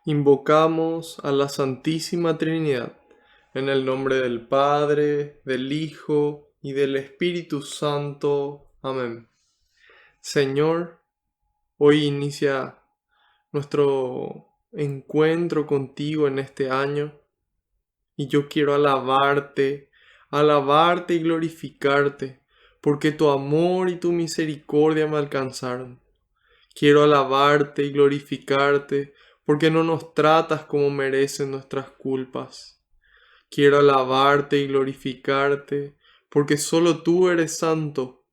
Invocamos a la Santísima Trinidad, en el nombre del Padre, del Hijo y del Espíritu Santo. Amén. Señor, hoy inicia nuestro encuentro contigo en este año y yo quiero alabarte y glorificarte, porque tu amor y tu misericordia me alcanzaron. Quiero alabarte y glorificarte, porque no nos tratas como merecen nuestras culpas. Quiero alabarte y glorificarte, porque solo tú eres santo,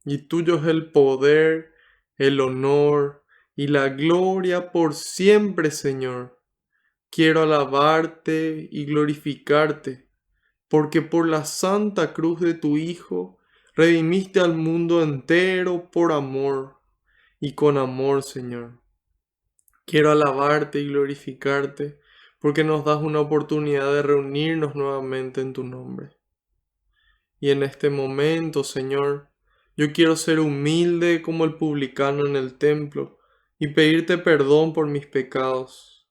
y tuyo es el poder, el honor y la gloria por siempre, Señor. Quiero alabarte y glorificarte, porque por la santa cruz de tu Hijo redimiste al mundo entero por amor y con amor, Señor. Quiero alabarte y glorificarte porque nos das una oportunidad de reunirnos nuevamente en tu nombre. Y en este momento, Señor, yo quiero ser humilde como el publicano en el templo y pedirte perdón por mis pecados.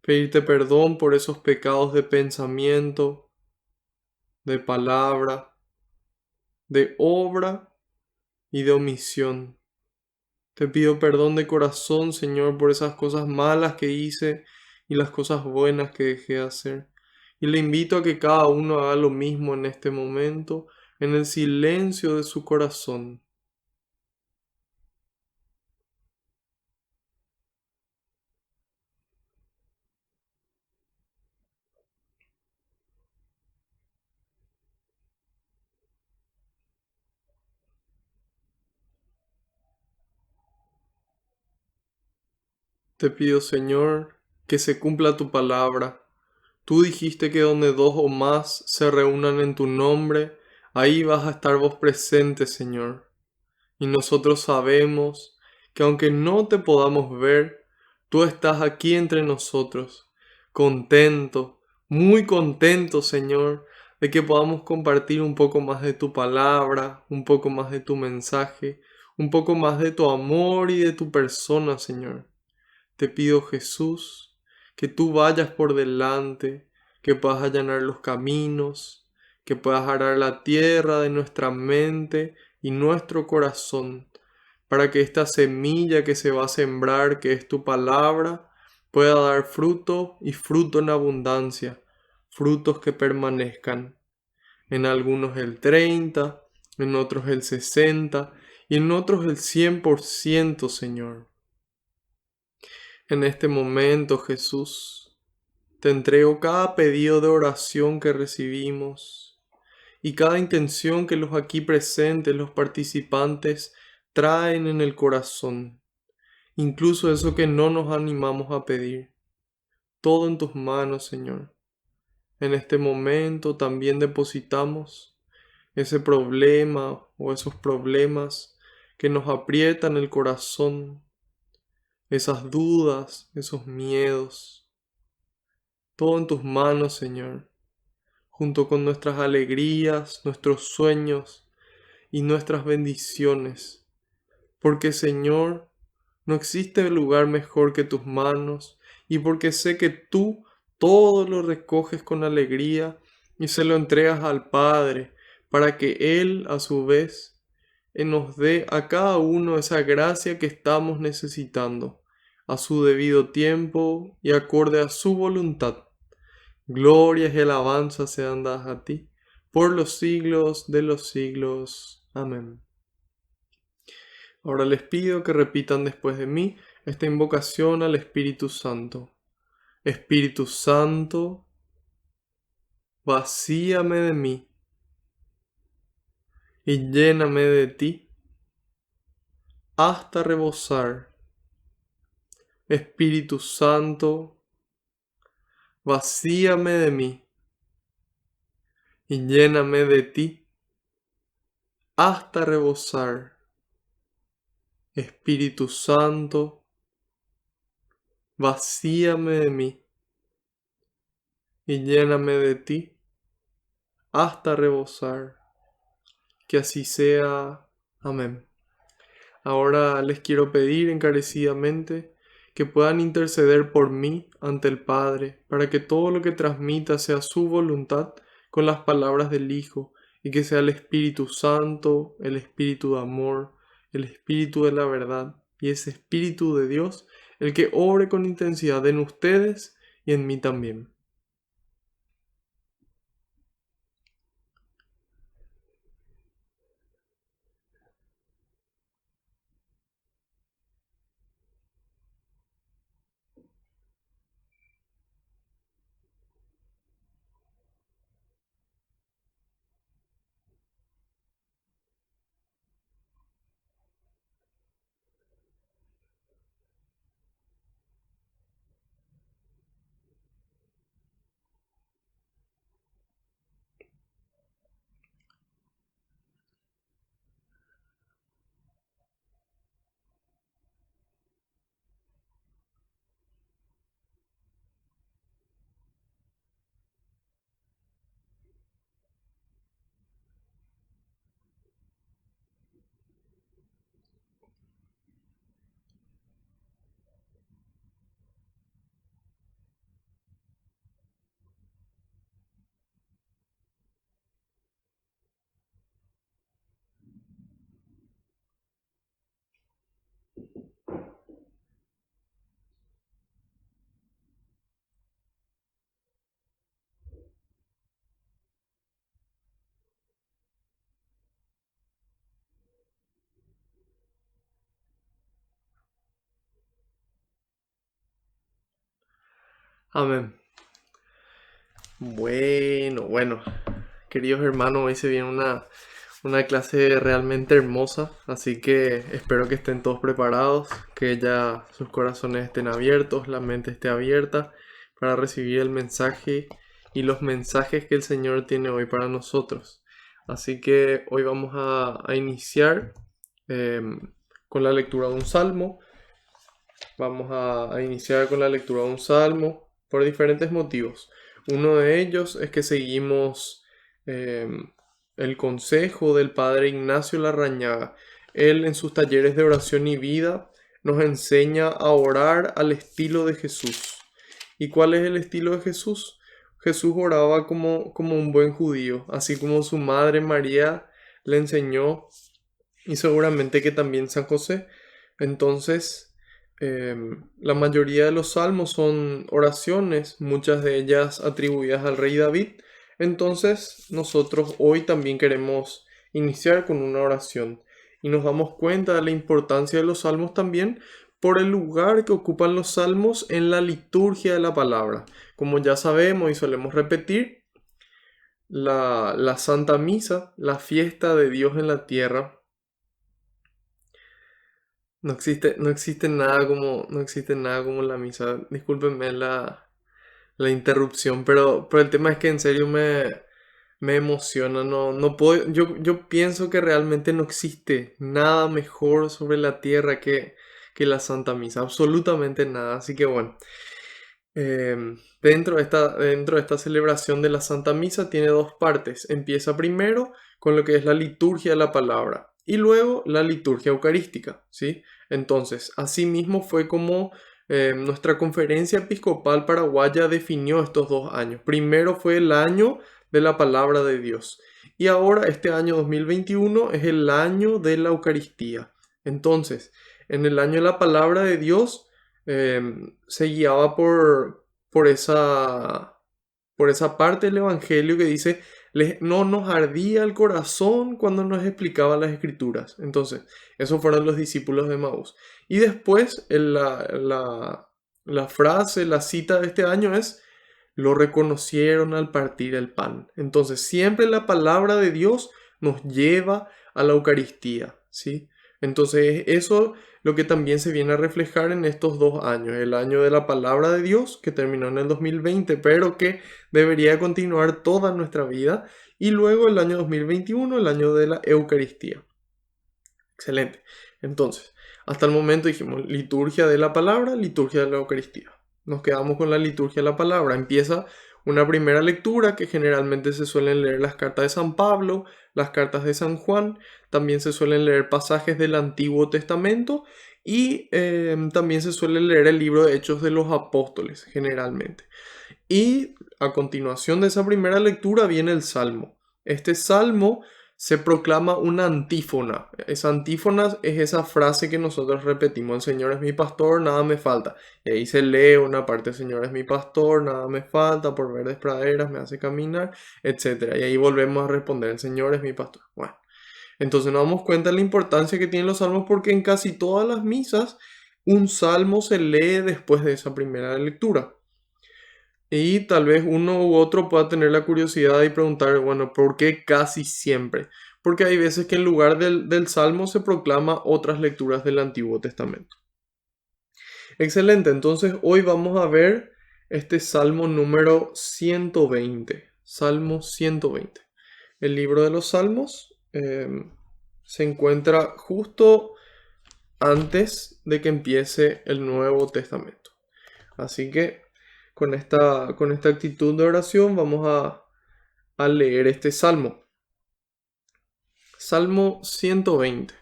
Pedirte perdón por esos pecados de pensamiento, de palabra, de obra y de omisión. Te pido perdón de corazón, Señor, por esas cosas malas que hice y las cosas buenas que dejé de hacer. Y le invito a que cada uno haga lo mismo en este momento, en el silencio de su corazón. Te pido, Señor, que se cumpla tu palabra. Tú dijiste que donde dos o más se reúnan en tu nombre, ahí vas a estar vos presente, Señor. Y nosotros sabemos que aunque no te podamos ver, tú estás aquí entre nosotros, contento, muy contento, Señor, de que podamos compartir un poco más de tu palabra, un poco más de tu mensaje, un poco más de tu amor y de tu persona, Señor. Te pido, Jesús, que tú vayas por delante, que puedas allanar los caminos, que puedas arar la tierra de nuestra mente y nuestro corazón, para que esta semilla que se va a sembrar, que es tu palabra, pueda dar fruto y fruto en abundancia, frutos que permanezcan. En algunos el 30, en otros el 60 y en otros el 100%, Señor. En este momento, Jesús, te entrego cada pedido de oración que recibimos y cada intención que los aquí presentes, los participantes, traen en el corazón, incluso eso que no nos animamos a pedir. Todo en tus manos, Señor. En este momento también depositamos ese problema o esos problemas que nos aprietan el corazón, esas dudas, esos miedos. Todo en tus manos, Señor, junto con nuestras alegrías, nuestros sueños y nuestras bendiciones. Porque, Señor, no existe lugar mejor que tus manos, y porque sé que tú todo lo recoges con alegría y se lo entregas al Padre, para que Él, a su vez, nos dé a cada uno esa gracia que estamos necesitando, a su debido tiempo y acorde a su voluntad. Glorias y alabanzas sean dadas a ti, por los siglos de los siglos. Amén. Ahora les pido que repitan después de mí esta invocación al Espíritu Santo. Espíritu Santo, vacíame de mí y lléname de ti hasta rebosar. Espíritu Santo, vacíame de mí y lléname de ti hasta rebosar. Espíritu Santo, vacíame de mí y lléname de ti hasta rebosar. Que así sea. Amén. Ahora les quiero pedir encarecidamente que puedan interceder por mí ante el Padre, para que todo lo que transmita sea su voluntad con las palabras del Hijo, y que sea el Espíritu Santo, el Espíritu de amor, el Espíritu de la verdad, y ese Espíritu de Dios, el que obre con intensidad en ustedes y en mí también. Amén. Bueno, queridos hermanos, hoy se viene una clase realmente hermosa, así que espero que estén todos preparados, que ya sus corazones estén abiertos, la mente esté abierta para recibir el mensaje y los mensajes que el Señor tiene hoy para nosotros. Así que hoy vamos a iniciar con la lectura de un salmo. Vamos a iniciar con la lectura de un salmo por diferentes motivos. Uno de ellos es que seguimos eh, el consejo del padre Ignacio Larrañaga. Él en sus talleres de oración y vida nos enseña a orar al estilo de Jesús. ¿Y cuál es el estilo de Jesús? Jesús oraba como un buen judío, así como su madre María le enseñó y seguramente que también San José. Entonces, la mayoría de los salmos son oraciones, muchas de ellas atribuidas al rey David. Entonces, nosotros hoy también queremos iniciar con una oración y nos damos cuenta de la importancia de los salmos también por el lugar que ocupan los salmos en la liturgia de la palabra. Como ya sabemos y solemos repetir, la Santa Misa, la fiesta de Dios en la tierra, no existe nada como la misa. Discúlpenme la interrupción, pero el tema es que en serio me emociona. No puedo, yo pienso que realmente no existe nada mejor sobre la tierra que la Santa Misa. Absolutamente nada. Así que bueno. Dentro de esta celebración de la Santa Misa tiene dos partes. Empieza primero con lo que es la liturgia de la palabra y luego la liturgia eucarística, ¿sí? Entonces, asimismo fue como nuestra conferencia episcopal paraguaya definió estos 2 años. Primero fue el año de la palabra de Dios y ahora este año 2021 es el año de la Eucaristía. Entonces, en el año de la palabra de Dios, se guiaba por esa parte del Evangelio que dice, no nos ardía el corazón cuando nos explicaba las Escrituras. Entonces, esos fueron los discípulos de Maús. Y después, la frase, la cita de este año es, lo reconocieron al partir el pan. Entonces, siempre la palabra de Dios nos lleva a la Eucaristía, ¿sí? Entonces, eso lo que también se viene a reflejar en estos 2 años, el año de la palabra de Dios, que terminó en el 2020, pero que debería continuar toda nuestra vida, y luego el año 2021, el año de la Eucaristía. Excelente. Entonces, hasta el momento dijimos liturgia de la palabra, liturgia de la Eucaristía. Nos quedamos con la liturgia de la palabra. Empieza una primera lectura que generalmente se suelen leer las cartas de San Pablo, las cartas de San Juan, también se suelen leer pasajes del Antiguo Testamento Y también se suele leer el libro de Hechos de los Apóstoles, generalmente. Y a continuación de esa primera lectura viene el Salmo. Este Salmo se proclama una antífona. Esa antífona es esa frase que nosotros repetimos: el Señor es mi pastor, nada me falta. Y ahí se lee una parte: el Señor es mi pastor, nada me falta, por verdes praderas me hace caminar, etc. Y ahí volvemos a responder: el Señor es mi pastor. Bueno, entonces nos damos cuenta de la importancia que tienen los salmos, porque en casi todas las misas un salmo se lee después de esa primera lectura. Y tal vez uno u otro pueda tener la curiosidad y preguntar, bueno, ¿por qué casi siempre? Porque hay veces que en lugar del Salmo se proclama otras lecturas del Antiguo Testamento. Excelente, entonces hoy vamos a ver este Salmo número 120. Salmo 120. El libro de los Salmos se encuentra justo antes de que empiece el Nuevo Testamento. Así que con esta actitud de oración vamos a leer este salmo. Salmo 120.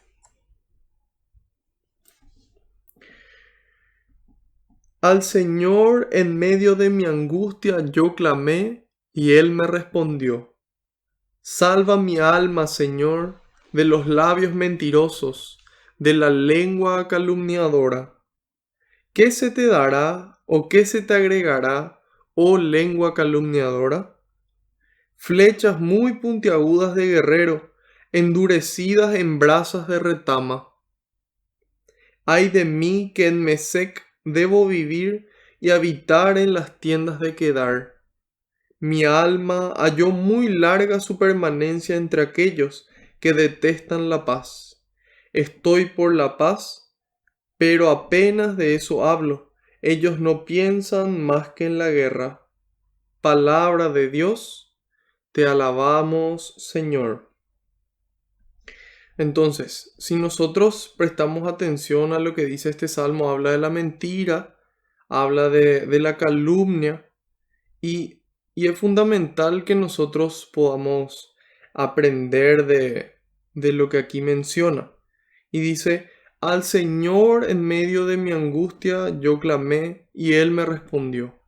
Al Señor en medio de mi angustia yo clamé, y Él me respondió. Salva mi alma, Señor, de los labios mentirosos, de la lengua calumniadora. ¿Qué se te dará o qué se te agregará, oh lengua calumniadora? Flechas muy puntiagudas de guerrero, endurecidas en brasas de retama. Ay de mí, que en Mesec debo vivir y habitar en las tiendas de Kedar. Mi alma halló muy larga su permanencia entre aquellos que detestan la paz. Estoy por la paz, pero apenas de eso hablo. Ellos no piensan más que en la guerra. Palabra de Dios, te alabamos, Señor. Entonces, si nosotros prestamos atención a lo que dice este salmo, habla de la mentira, habla de la calumnia, y es fundamental que nosotros podamos aprender de lo que aquí menciona. Y dice: al Señor en medio de mi angustia yo clamé, y Él me respondió.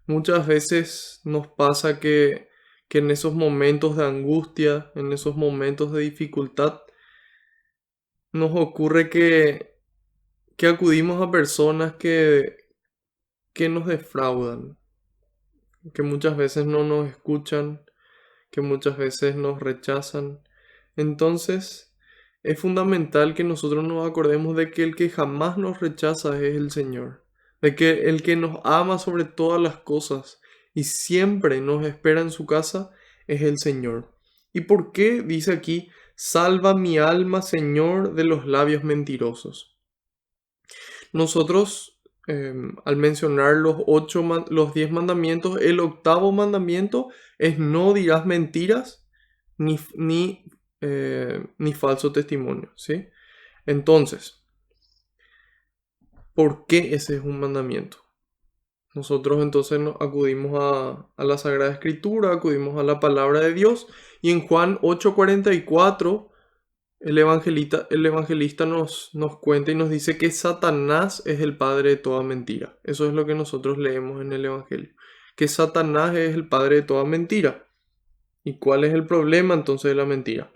Muchas veces nos pasa que en esos momentos de angustia, en esos momentos de dificultad, nos ocurre que acudimos a personas que nos defraudan, que muchas veces no nos escuchan, que muchas veces nos rechazan. Entonces, es fundamental que nosotros nos acordemos de que el que jamás nos rechaza es el Señor, de que el que nos ama sobre todas las cosas y siempre nos espera en su casa es el Señor. ¿Y por qué dice aquí: salva mi alma, Señor, de los labios mentirosos? Nosotros, al mencionar los 10 mandamientos, el octavo mandamiento es: no dirás mentiras ni falso testimonio, ¿sí? Entonces, ¿por qué ese es un mandamiento? Nosotros entonces acudimos a la Sagrada Escritura, acudimos a la palabra de Dios, y en Juan 8:44 el evangelista nos cuenta y nos dice que Satanás es el padre de toda mentira. Eso es lo que nosotros leemos en el Evangelio, que Satanás es el padre de toda mentira. ¿Y cuál es el problema entonces de la mentira?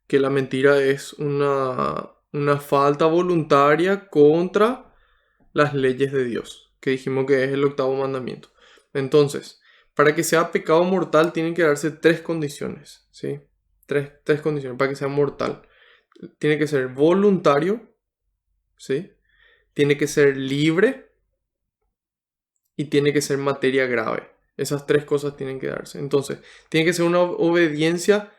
Que la mentira es una falta voluntaria contra las leyes de Dios, que dijimos que es el octavo mandamiento. Entonces, para que sea pecado mortal tienen que darse tres condiciones, ¿sí? Tres condiciones para que sea mortal. Tiene que ser voluntario, ¿sí? Tiene que ser libre y tiene que ser materia grave. Esas tres cosas tienen que darse. Entonces, tiene que ser una obediencia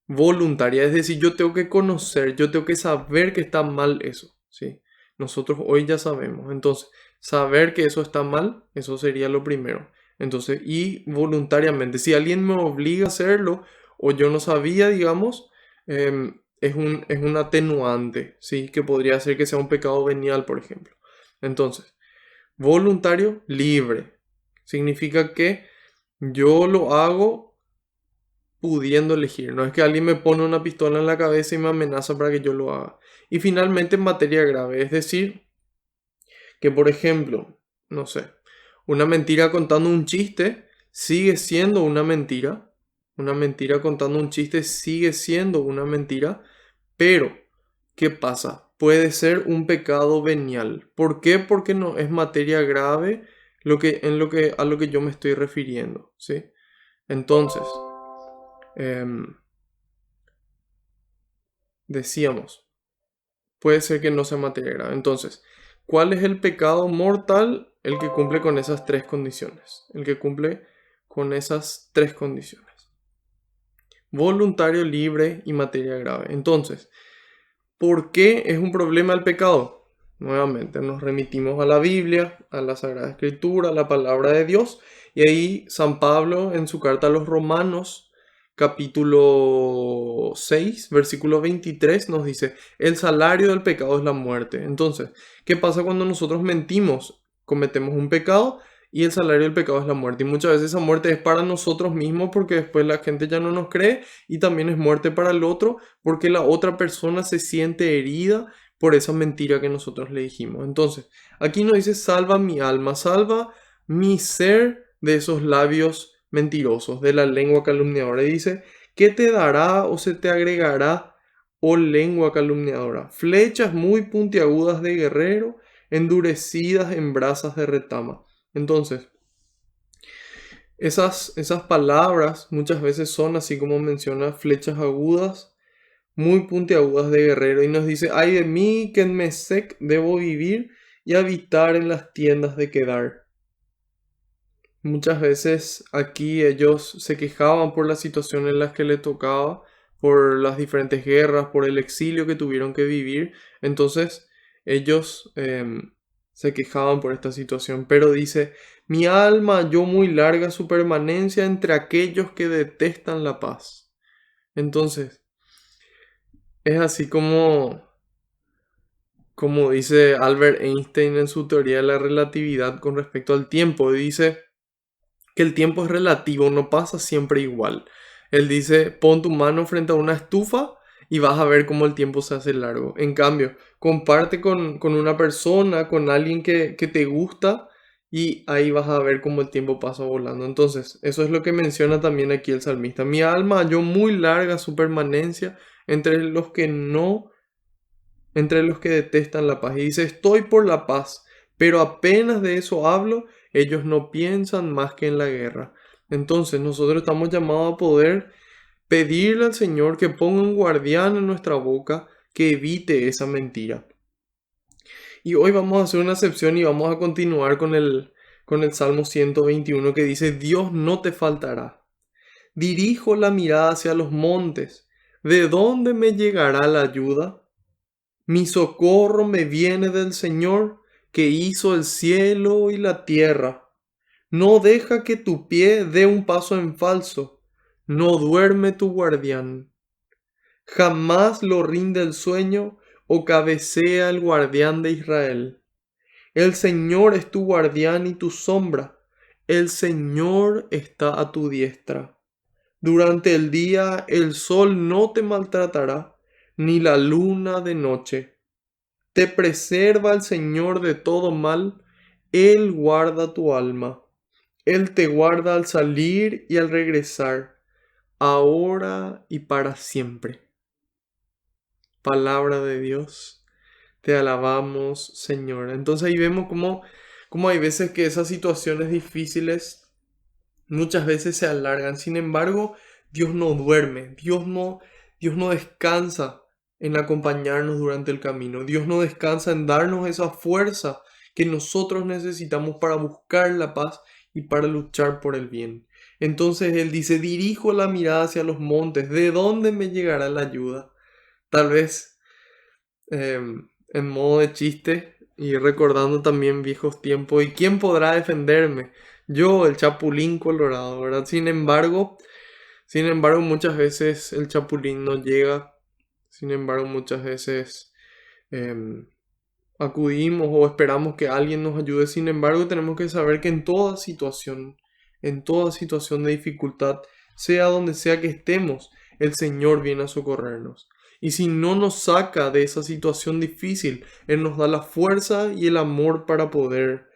voluntaria, es decir, yo tengo que conocer, yo tengo que saber que está mal eso, ¿sí? Nosotros hoy ya sabemos. Entonces, saber que eso está mal, eso sería lo primero. Entonces, y voluntariamente, si alguien me obliga a hacerlo o yo no sabía, digamos, es un atenuante, ¿sí? Que podría ser que sea un pecado venial, por ejemplo. Entonces, voluntario, libre. Significa que yo lo hago pudiendo elegir. No es que alguien me pone una pistola en la cabeza y me amenaza para que yo lo haga. Y finalmente en materia grave, es decir, que por ejemplo, no sé, una mentira contando un chiste sigue siendo una mentira. Una mentira contando un chiste sigue siendo una mentira. Pero, ¿qué pasa? Puede ser un pecado venial. ¿Por qué? Porque no es materia grave a lo que yo me estoy refiriendo, ¿sí? Entonces, em, decíamos, puede ser que no sea materia grave. Entonces, ¿cuál es el pecado mortal? El que cumple con esas tres condiciones. El que cumple con esas tres condiciones. Voluntario, libre y materia grave. Entonces, ¿por qué es un problema el pecado? Nuevamente nos remitimos a la Biblia, a la Sagrada Escritura, a la palabra de Dios. Y ahí San Pablo en su carta a los Romanos, capítulo 6, versículo 23, nos dice, el salario del pecado es la muerte. Entonces, ¿qué pasa cuando nosotros mentimos? Cometemos un pecado y el salario del pecado es la muerte. Y muchas veces esa muerte es para nosotros mismos porque después la gente ya no nos cree y también es muerte para el otro porque la otra persona se siente herida por esa mentira que nosotros le dijimos. Entonces, aquí nos dice, salva mi alma, salva mi ser de esos labios mentirosos, de la lengua calumniadora. Y dice, ¿qué te dará o se te agregará, oh lengua calumniadora? Flechas muy puntiagudas de guerrero, endurecidas en brasas de retama. Entonces, esas palabras muchas veces son, así como menciona, flechas agudas, muy puntiagudas de guerrero. Y nos dice, ay de mí, que en Mesec debo vivir y habitar en las tiendas de Kedar. Muchas veces aquí ellos se quejaban por la situación en la que le tocaba, por las diferentes guerras, por el exilio que tuvieron que vivir. Entonces ellos se quejaban por esta situación. Pero dice, mi alma halló muy larga su permanencia entre aquellos que detestan la paz. Entonces es así como dice Albert Einstein en su teoría de la relatividad con respecto al tiempo. Dice que el tiempo es relativo, no pasa siempre igual. Él dice, pon tu mano frente a una estufa y vas a ver cómo el tiempo se hace largo. En cambio, comparte con una persona, con alguien que te gusta y ahí vas a ver cómo el tiempo pasa volando. Entonces, eso es lo que menciona también aquí el salmista. Mi alma halló muy larga su permanencia entre los que no, entre los que detestan la paz. Y dice, estoy por la paz, pero apenas de eso hablo, ellos no piensan más que en la guerra. Entonces nosotros estamos llamados a poder pedirle al Señor que ponga un guardián en nuestra boca que evite esa mentira. Y hoy vamos a hacer una excepción y vamos a continuar con el Salmo 121 que dice, Dios no te faltará. Dirijo la mirada hacia los montes. ¿De dónde me llegará la ayuda? Mi socorro me viene del Señor, que hizo el cielo y la tierra. No deja que tu pie dé un paso en falso. No duerme tu guardián. Jamás lo rinde el sueño o cabecea el guardián de Israel. El Señor es tu guardián y tu sombra. El Señor está a tu diestra. Durante el día el sol no te maltratará, ni la luna de noche. Te preserva el Señor de todo mal, Él guarda tu alma. Él te guarda al salir y al regresar, ahora y para siempre. Palabra de Dios, te alabamos, Señor. Entonces ahí vemos cómo hay veces que esas situaciones difíciles muchas veces se alargan. Sin embargo, Dios no duerme, Dios no descansa en acompañarnos durante el camino. Dios no descansa en darnos esa fuerza que nosotros necesitamos para buscar la paz y para luchar por el bien. Entonces Él dice, dirijo la mirada hacia los montes, ¿de dónde me llegará la ayuda? Tal vez en modo de chiste y recordando también viejos tiempos. ¿Y quién podrá defenderme? Yo, el Chapulín Colorado, ¿verdad? Sin embargo, muchas veces el Chapulín no llega. Sin embargo, muchas veces em, acudimos o esperamos que alguien nos ayude. Sin embargo, tenemos que saber que en toda situación de dificultad, sea donde sea que estemos, el Señor viene a socorrernos. Y si no nos saca de esa situación difícil, Él nos da la fuerza y el amor para poder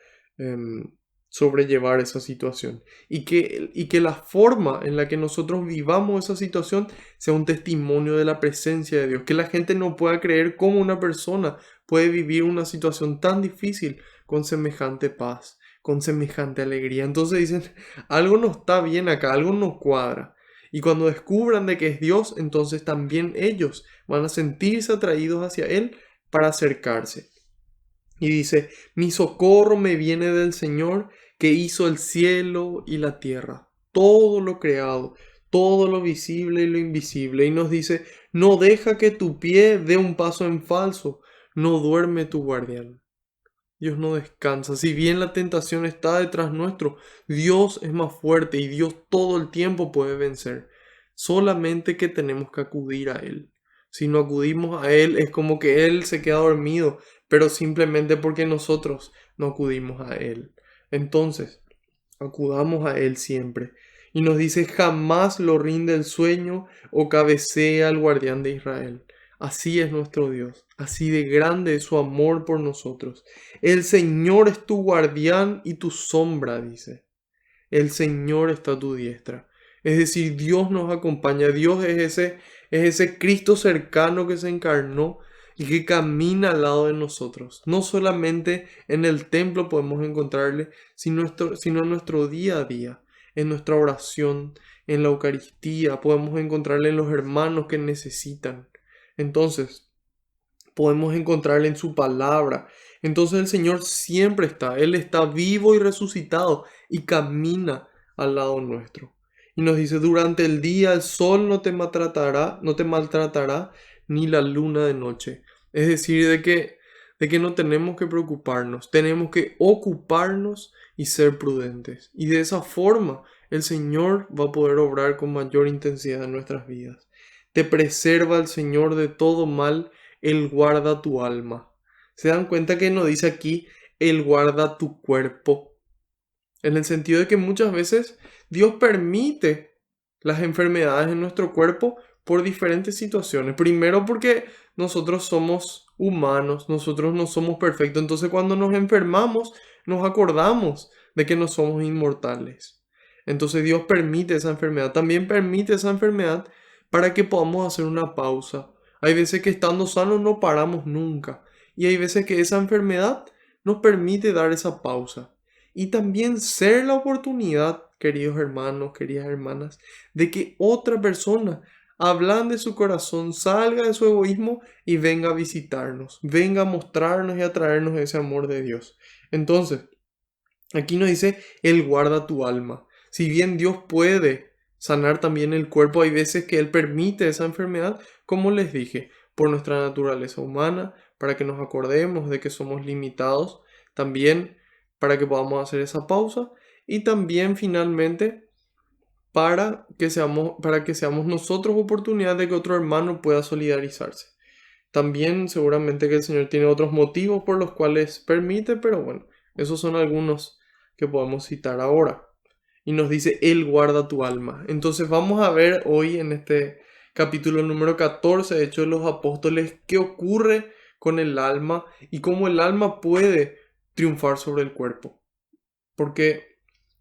sobrellevar esa situación. Y que la forma en la que nosotros vivamos esa situación sea un testimonio de la presencia de Dios. Que la gente no pueda creer cómo una persona puede vivir una situación tan difícil con semejante paz, con semejante alegría. Entonces dicen, algo no está bien acá, algo no cuadra. Y cuando descubran de que es Dios, entonces también ellos van a sentirse atraídos hacia Él para acercarse. Y dice, mi socorro me viene del Señor que hizo el cielo y la tierra, todo lo creado, todo lo visible y lo invisible. Y nos dice, no deja que tu pie dé un paso en falso, no duerme tu guardián. Dios no descansa. Si bien la tentación está detrás nuestro, Dios es más fuerte y Dios todo el tiempo puede vencer. Solamente que tenemos que acudir a Él. Si no acudimos a Él, es como que Él se queda dormido, pero simplemente porque nosotros no acudimos a Él. Entonces, acudamos a Él siempre. Y nos dice, jamás lo rinde el sueño o cabecea el guardián de Israel. Así es nuestro Dios, así de grande es su amor por nosotros. El Señor es tu guardián y tu sombra, dice. El Señor está a tu diestra. Es decir, Dios nos acompaña. Dios es ese Cristo cercano que se encarnó y que camina al lado de nosotros. No solamente en el templo podemos encontrarle, sino en nuestro día a día, en nuestra oración, en la Eucaristía. Podemos encontrarle en los hermanos que necesitan. Entonces, podemos encontrarle en su palabra. Entonces el Señor siempre está, Él está vivo y resucitado y camina al lado nuestro. Y nos dice, durante el día el sol no te maltratará, ni la luna de noche. Es decir, de que no tenemos que preocuparnos, tenemos que ocuparnos y ser prudentes. Y de esa forma el Señor va a poder obrar con mayor intensidad en nuestras vidas. Te preserva el Señor de todo mal, Él guarda tu alma. ¿Se dan cuenta que no dice aquí, Él guarda tu cuerpo? En el sentido de que muchas veces Dios permite las enfermedades en nuestro cuerpo por diferentes situaciones. Primero porque nosotros somos humanos, nosotros no somos perfectos. Entonces cuando nos enfermamos, nos acordamos de que no somos inmortales. Entonces Dios permite esa enfermedad. También permite esa enfermedad para que podamos hacer una pausa. Hay veces que estando sanos no paramos nunca. Y hay veces que esa enfermedad nos permite dar esa pausa y también ser la oportunidad, queridos hermanos, queridas hermanas, de que otra persona, hablando de su corazón, salga de su egoísmo y venga a visitarnos, venga a mostrarnos y a traernos ese amor de Dios. Entonces, aquí nos dice, Él guarda tu alma. Si bien Dios puede sanar también el cuerpo, hay veces que Él permite esa enfermedad, como les dije, por nuestra naturaleza humana, para que nos acordemos de que somos limitados, también para que podamos hacer esa pausa y también finalmente para que seamos nosotros oportunidad de que otro hermano pueda solidarizarse. También seguramente que el Señor tiene otros motivos por los cuales permite, pero bueno, esos son algunos que podemos citar ahora. Y nos dice, Él guarda tu alma. Entonces vamos a ver hoy en este capítulo número 14 de Hechos de los Apóstoles, qué ocurre con el alma y cómo el alma puede triunfar sobre el cuerpo. Porque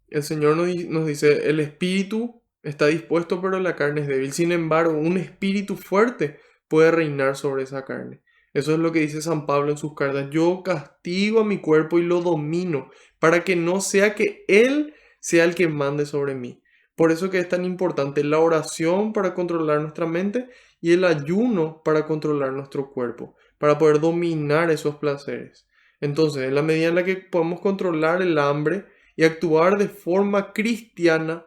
el Señor nos dice, el espíritu está dispuesto, pero la carne es débil. Sin embargo, un espíritu fuerte puede reinar sobre esa carne. Eso es lo que dice San Pablo en sus cartas. Yo castigo a mi cuerpo y lo domino, para que no sea que Él sea el que mande sobre mí. Por eso que es tan importante la oración para controlar nuestra mente y el ayuno para controlar nuestro cuerpo, para poder dominar esos placeres. Entonces, en la medida en la que podemos controlar el hambre y actuar de forma cristiana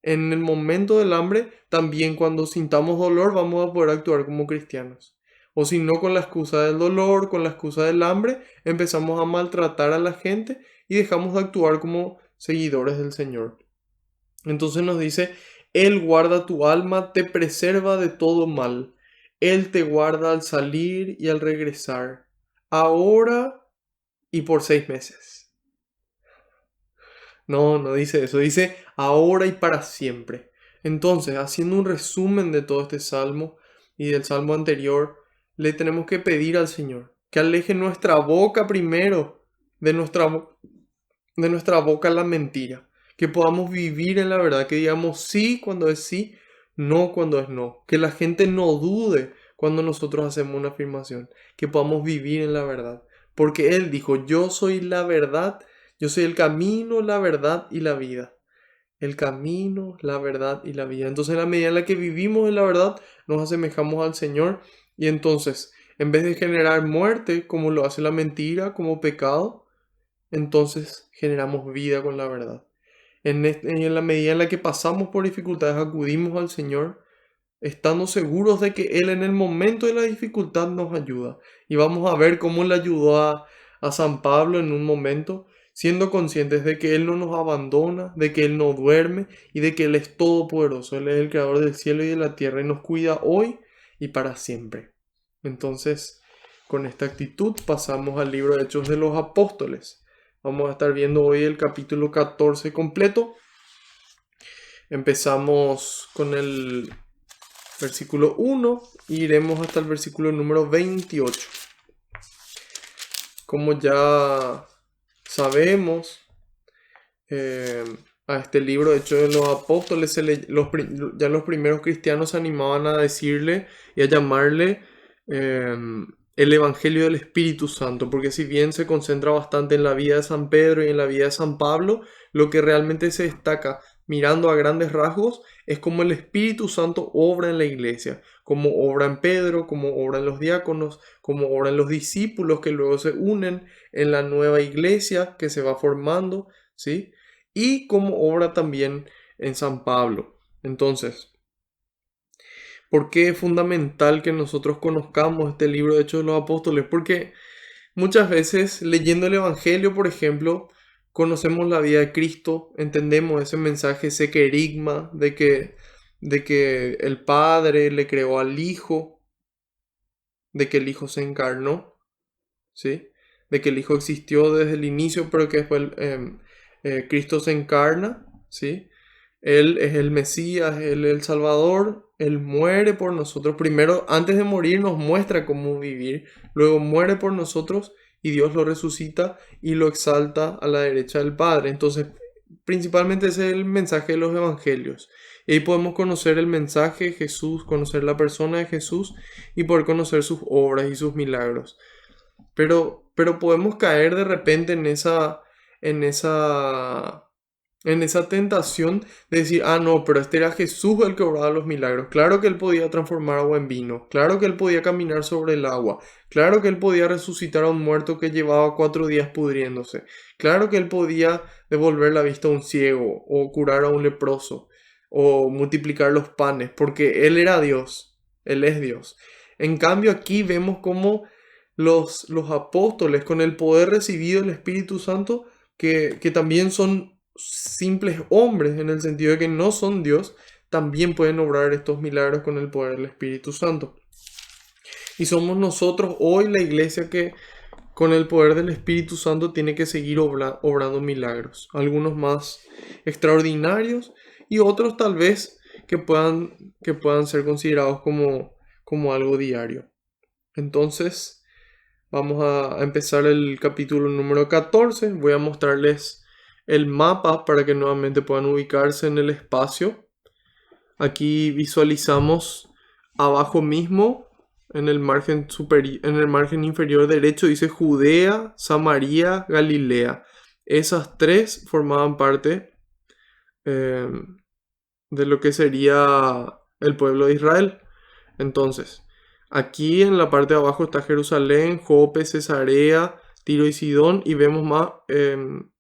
en el momento del hambre, también cuando sintamos dolor vamos a poder actuar como cristianos. O si no, con la excusa del dolor, con la excusa del hambre, empezamos a maltratar a la gente y dejamos de actuar como seguidores del Señor. Entonces nos dice, Él guarda tu alma, te preserva de todo mal. Él te guarda al salir y al regresar, ahora y por 6 meses. No, no dice eso, dice ahora y para siempre. Entonces, haciendo un resumen de todo este salmo y del salmo anterior, le tenemos que pedir al Señor que aleje nuestra boca primero de de nuestra boca la mentira, que podamos vivir en la verdad, que digamos sí cuando es sí, no cuando es no, que la gente no dude cuando nosotros hacemos una afirmación, que podamos vivir en la verdad, porque Él dijo, yo soy la verdad, yo soy el camino, la verdad y la vida. El camino, la verdad y la vida. Entonces, en la medida en la que vivimos en la verdad, nos asemejamos al Señor y entonces, en vez de generar muerte, como lo hace la mentira, como pecado, entonces generamos vida con la verdad. En la medida en la que pasamos por dificultades, acudimos al Señor, estando seguros de que Él en el momento de la dificultad nos ayuda. Y vamos a ver cómo le ayudó a San Pablo en un momento, siendo conscientes de que Él no nos abandona, de que Él no duerme y de que Él es todopoderoso. Él es el creador del cielo y de la tierra y nos cuida hoy y para siempre. Entonces, con esta actitud pasamos al libro de Hechos de los Apóstoles. Vamos a estar viendo hoy el capítulo 14 completo. Empezamos con el versículo 1 y iremos hasta el versículo número 28. Como ya sabemos, a este libro de Hechos de los Apóstoles ya los primeros cristianos se animaban a decirle y a llamarle el Evangelio del Espíritu Santo, porque si bien se concentra bastante en la vida de San Pedro y en la vida de San Pablo, lo que realmente se destaca mirando a grandes rasgos es cómo el Espíritu Santo obra en la iglesia, cómo obra en Pedro, cómo obra en los diáconos, cómo obra en los discípulos que luego se unen en la nueva iglesia que se va formando, ¿sí? Y cómo obra también en San Pablo. Entonces, ¿por qué es fundamental que nosotros conozcamos este libro de Hechos de los Apóstoles? Porque muchas veces leyendo el Evangelio, por ejemplo, conocemos la vida de Cristo, entendemos ese mensaje, ese querigma de que el Padre le creó al Hijo, de que el Hijo se encarnó, ¿sí? De que el Hijo existió desde el inicio, pero que después Cristo se encarna, ¿sí? Él es el Mesías, Él es el Salvador, Él muere por nosotros. Primero, antes de morir, nos muestra cómo vivir. Luego muere por nosotros y Dios lo resucita y lo exalta a la derecha del Padre. Entonces, principalmente ese es el mensaje de los evangelios. Y ahí podemos conocer el mensaje de Jesús, conocer la persona de Jesús y poder conocer sus obras y sus milagros. Pero podemos caer de repente en esa tentación de decir, ah, no, pero este era Jesús el que obraba los milagros. Claro que él podía transformar agua en vino. Claro que él podía caminar sobre el agua. Claro que él podía resucitar a un muerto que llevaba 4 días pudriéndose. Claro que él podía devolver la vista a un ciego o curar a un leproso o multiplicar los panes, porque él era Dios. Él es Dios. En cambio, aquí vemos cómo los apóstoles, con el poder recibido del Espíritu Santo, que también son simples hombres en el sentido de que no son Dios, también pueden obrar estos milagros con el poder del Espíritu Santo. Y somos nosotros hoy la iglesia que con el poder del Espíritu Santo tiene que seguir obrando milagros. Algunos más extraordinarios y otros tal vez que puedan ser considerados como algo diario. Entonces, vamos a empezar el capítulo número 14. Voy a mostrarles el mapa para que nuevamente puedan ubicarse en el espacio. Aquí visualizamos abajo mismo, en el margen en el margen inferior derecho, dice Judea, Samaria, Galilea. Esas tres formaban parte de lo que sería el pueblo de Israel. Entonces, aquí en la parte de abajo está Jerusalén, Jope, Cesarea, Tiro y Sidón, y vemos más,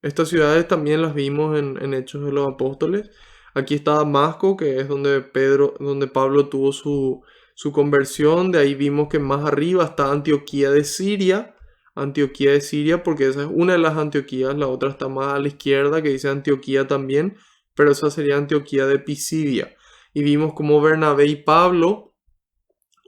estas ciudades también las vimos en Hechos de los Apóstoles. Aquí está Damasco, que es donde Pablo tuvo su conversión. De ahí vimos que más arriba está Antioquía de Siria, porque esa es una de las Antioquías, la otra está más a la izquierda, que dice Antioquía también, pero esa sería Antioquía de Pisidia. Y vimos como Bernabé y Pablo,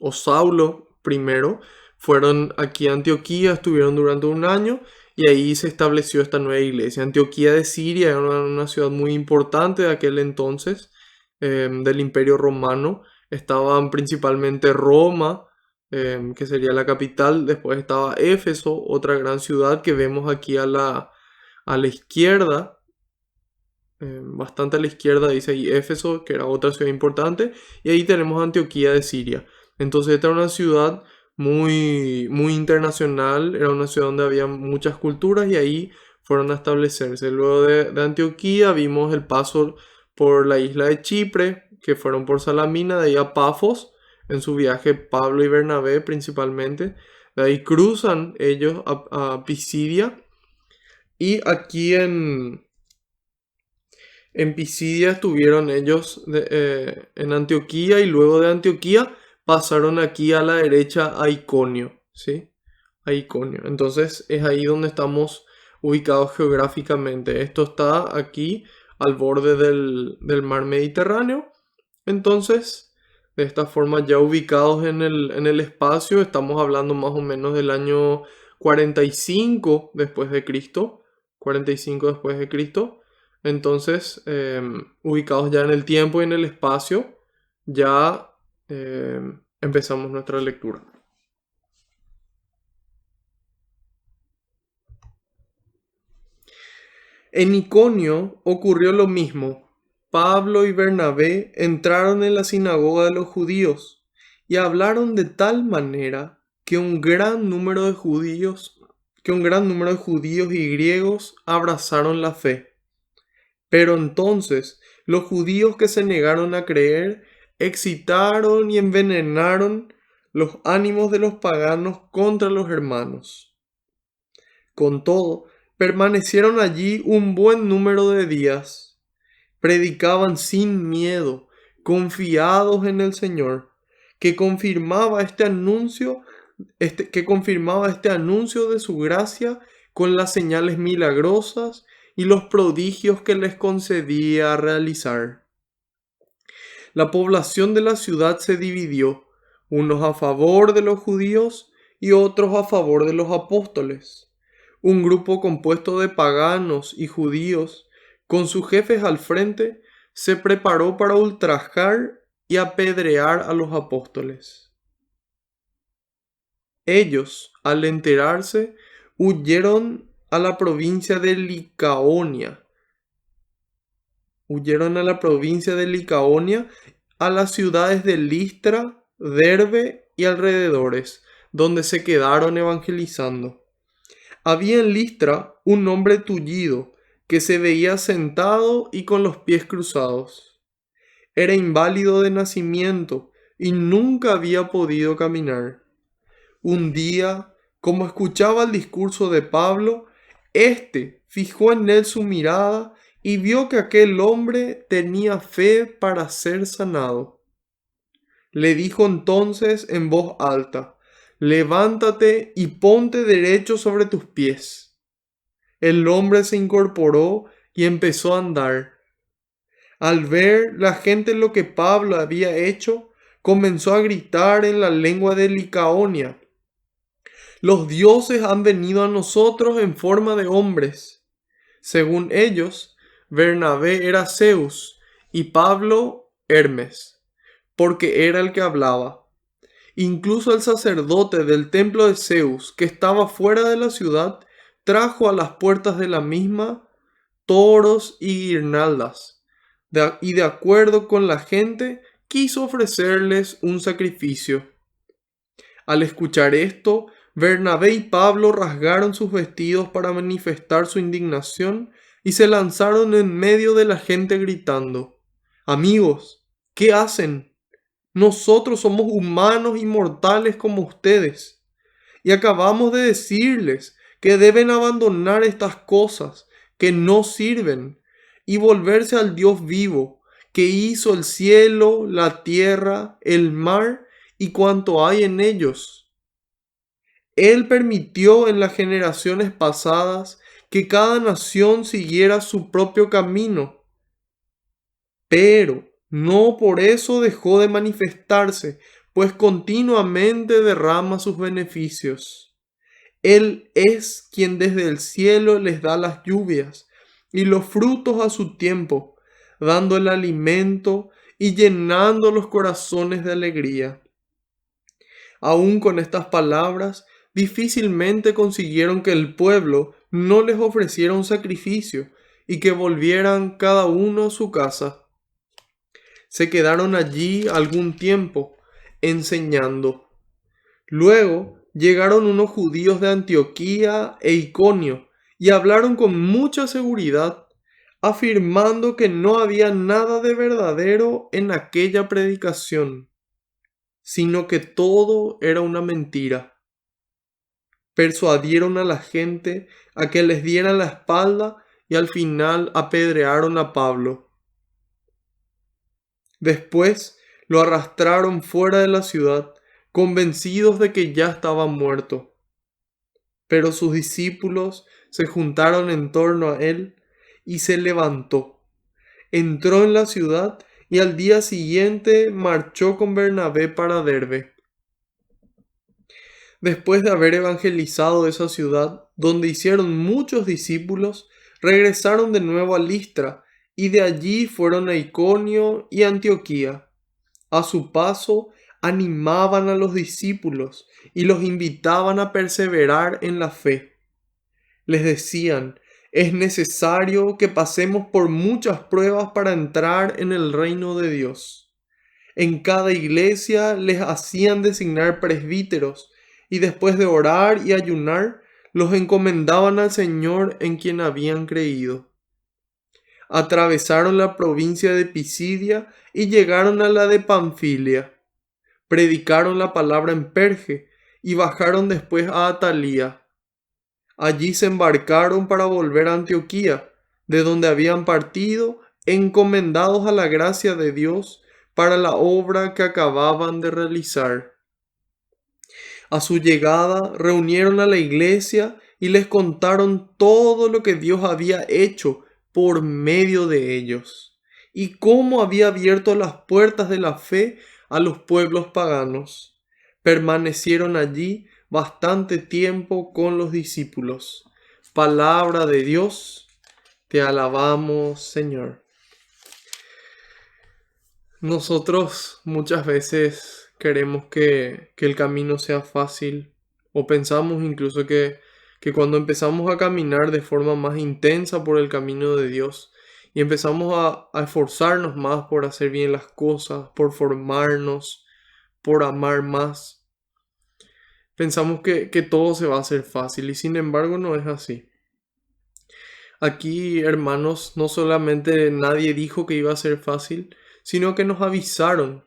o Saulo primero, fueron aquí a Antioquía, estuvieron durante un año y ahí se estableció esta nueva iglesia. Antioquía de Siria era una ciudad muy importante de aquel entonces, del Imperio Romano. Estaban principalmente Roma, que sería la capital. Después estaba Éfeso, otra gran ciudad que vemos aquí a la izquierda, bastante a la izquierda dice ahí Éfeso, que era otra ciudad importante. Y ahí tenemos Antioquía de Siria. Entonces esta era una ciudad muy, muy internacional, era una ciudad donde había muchas culturas y ahí fueron a establecerse. Luego de Antioquía vimos el paso por la isla de Chipre, que fueron por Salamina, de ahí a Pafos, en su viaje Pablo y Bernabé principalmente. De ahí cruzan ellos a Pisidia y aquí en Pisidia estuvieron ellos en Antioquía y luego de Antioquía pasaron aquí a la derecha a Iconio, ¿sí? A Iconio. Entonces es ahí donde estamos ubicados geográficamente. Esto está aquí al borde del mar Mediterráneo. Entonces, de esta forma ya ubicados en el espacio, estamos hablando más o menos del año 45 después de Cristo. 45 después de Cristo. Entonces, ubicados ya en el tiempo y en el espacio, ya empezamos nuestra lectura. En Iconio ocurrió lo mismo. Pablo y Bernabé entraron en la sinagoga de los judíos y hablaron de tal manera que un gran número de judíos y griegos abrazaron la fe. Pero entonces los judíos que se negaron a creer excitaron y envenenaron los ánimos de los paganos contra los hermanos. Con todo, permanecieron allí un buen número de días. Predicaban sin miedo, confiados en el Señor, que confirmaba este anuncio de su gracia con las señales milagrosas y los prodigios que les concedía realizar. La población de la ciudad se dividió, unos a favor de los judíos y otros a favor de los apóstoles. Un grupo compuesto de paganos y judíos, con sus jefes al frente, se preparó para ultrajar y apedrear a los apóstoles. Ellos, al enterarse, huyeron a la provincia de Licaonia. A las ciudades de Listra, Derbe y alrededores, donde se quedaron evangelizando. Había en Listra un hombre tullido que se veía sentado y con los pies cruzados. Era inválido de nacimiento y nunca había podido caminar. Un día, como escuchaba el discurso de Pablo, éste fijó en él su mirada y vio que aquel hombre tenía fe para ser sanado. Le dijo entonces en voz alta: levántate y ponte derecho sobre tus pies. El hombre se incorporó y empezó a andar. Al ver la gente lo que Pablo había hecho, comenzó a gritar en la lengua de Licaonia: los dioses han venido a nosotros en forma de hombres. Según ellos, Bernabé era Zeus y Pablo Hermes, porque era el que hablaba. Incluso el sacerdote del templo de Zeus, que estaba fuera de la ciudad, trajo a las puertas de la misma toros y guirnaldas, y de acuerdo con la gente, quiso ofrecerles un sacrificio. Al escuchar esto, Bernabé y Pablo rasgaron sus vestidos para manifestar su indignación y se lanzaron en medio de la gente gritando: amigos, ¿qué hacen? Nosotros somos humanos y mortales como ustedes, y acabamos de decirles que deben abandonar estas cosas que no sirven y volverse al Dios vivo, que hizo el cielo, la tierra, el mar y cuanto hay en ellos. Él permitió en las generaciones pasadas que cada nación siguiera su propio camino, pero no por eso dejó de manifestarse, pues continuamente derrama sus beneficios. Él es quien desde el cielo les da las lluvias y los frutos a su tiempo, dando el alimento y llenando los corazones de alegría. Aún con estas palabras, difícilmente consiguieron que el pueblo no les ofreciera un sacrificio y que volvieran cada uno a su casa. Se quedaron allí algún tiempo, enseñando. Luego llegaron unos judíos de Antioquía e Iconio y hablaron con mucha seguridad, afirmando que no había nada de verdadero en aquella predicación, sino que todo era una mentira. Persuadieron a la gente a que les dieran la espalda y al final apedrearon a Pablo. Después lo arrastraron fuera de la ciudad, convencidos de que ya estaba muerto. Pero sus discípulos se juntaron en torno a él y se levantó. Entró en la ciudad y al día siguiente marchó con Bernabé para Derbe. Después de haber evangelizado esa ciudad, donde hicieron muchos discípulos, regresaron de nuevo a Listra y de allí fueron a Iconio y Antioquía. A su paso, animaban a los discípulos y los invitaban a perseverar en la fe. Les decían, es necesario que pasemos por muchas pruebas para entrar en el reino de Dios. En cada iglesia les hacían designar presbíteros y después de orar y ayunar, los encomendaban al Señor en quien habían creído. Atravesaron la provincia de Pisidia y llegaron a la de Panfilia. Predicaron la palabra en Perge y bajaron después a Atalía. Allí se embarcaron para volver a Antioquía, de donde habían partido, encomendados a la gracia de Dios para la obra que acababan de realizar. A su llegada reunieron a la iglesia y les contaron todo lo que Dios había hecho por medio de ellos, y cómo había abierto las puertas de la fe a los pueblos paganos. Permanecieron allí bastante tiempo con los discípulos. Palabra de Dios, te alabamos, Señor. Nosotros muchas veces queremos que el camino sea fácil, o pensamos incluso que cuando empezamos a caminar de forma más intensa por el camino de Dios y empezamos a esforzarnos más por hacer bien las cosas, por formarnos, por amar más, pensamos que todo se va a hacer fácil y sin embargo no es así. Aquí, hermanos, no solamente nadie dijo que iba a ser fácil, sino que nos avisaron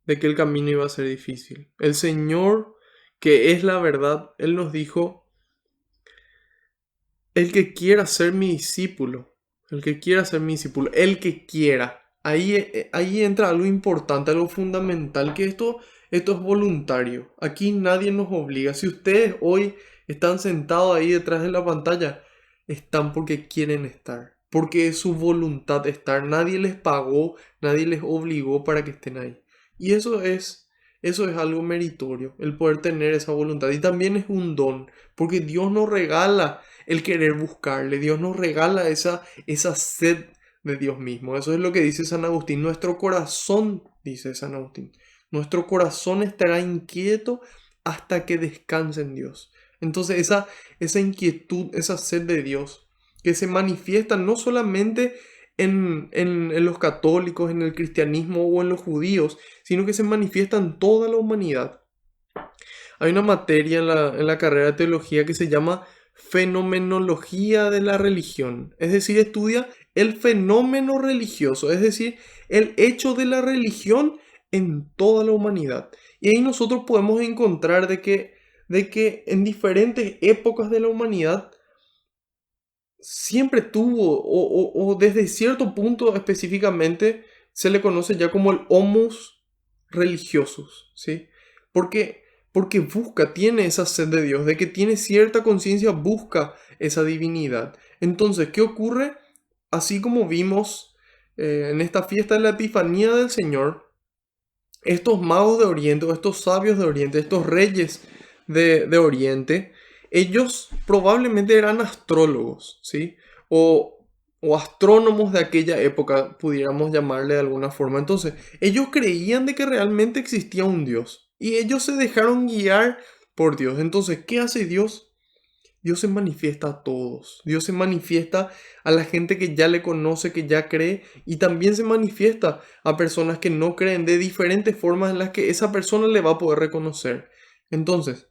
de que el camino iba a ser difícil. El Señor, que es la verdad, Él nos dijo, el que quiera ser mi discípulo, el que quiera ser mi discípulo, el que quiera. Ahí entra algo importante, algo fundamental, que esto es voluntario. Aquí nadie nos obliga. Si ustedes hoy están sentados ahí detrás de la pantalla, están porque quieren estar, porque es su voluntad estar. Nadie les pagó, nadie les obligó para que estén ahí. Y eso es algo meritorio, el poder tener esa voluntad. Y también es un don, porque Dios nos regala el querer buscarle. Dios nos regala esa sed de Dios mismo. Eso es lo que dice San Agustín. Nuestro corazón, dice San Agustín, nuestro corazón estará inquieto hasta que descanse en Dios. Entonces esa inquietud, esa sed de Dios, que se manifiesta no solamente en los católicos, en el cristianismo o en los judíos, sino que se manifiesta en toda la humanidad. Hay una materia en la carrera de teología que se llama fenomenología de la religión, es decir, estudia el fenómeno religioso, es decir, el hecho de la religión en toda la humanidad. Y ahí nosotros podemos encontrar de que en diferentes épocas de la humanidad siempre tuvo, o desde cierto punto específicamente, se le conoce ya como el homus religiosus, ¿sí? Porque busca, tiene esa sed de Dios, de que tiene cierta conciencia, busca esa divinidad. Entonces, ¿qué ocurre? Así como vimos en esta fiesta de la Epifanía del Señor, estos magos de Oriente, o estos sabios de Oriente, estos reyes de Oriente, ellos probablemente eran astrólogos, ¿sí? O o astrónomos de aquella época, pudiéramos llamarle de alguna forma. Entonces, ellos creían de que realmente existía un Dios y ellos se dejaron guiar por Dios. Entonces, ¿qué hace Dios? Dios se manifiesta a todos. Dios se manifiesta a la gente que ya le conoce, que ya cree, y también se manifiesta a personas que no creen de diferentes formas en las que esa persona le va a poder reconocer. Entonces,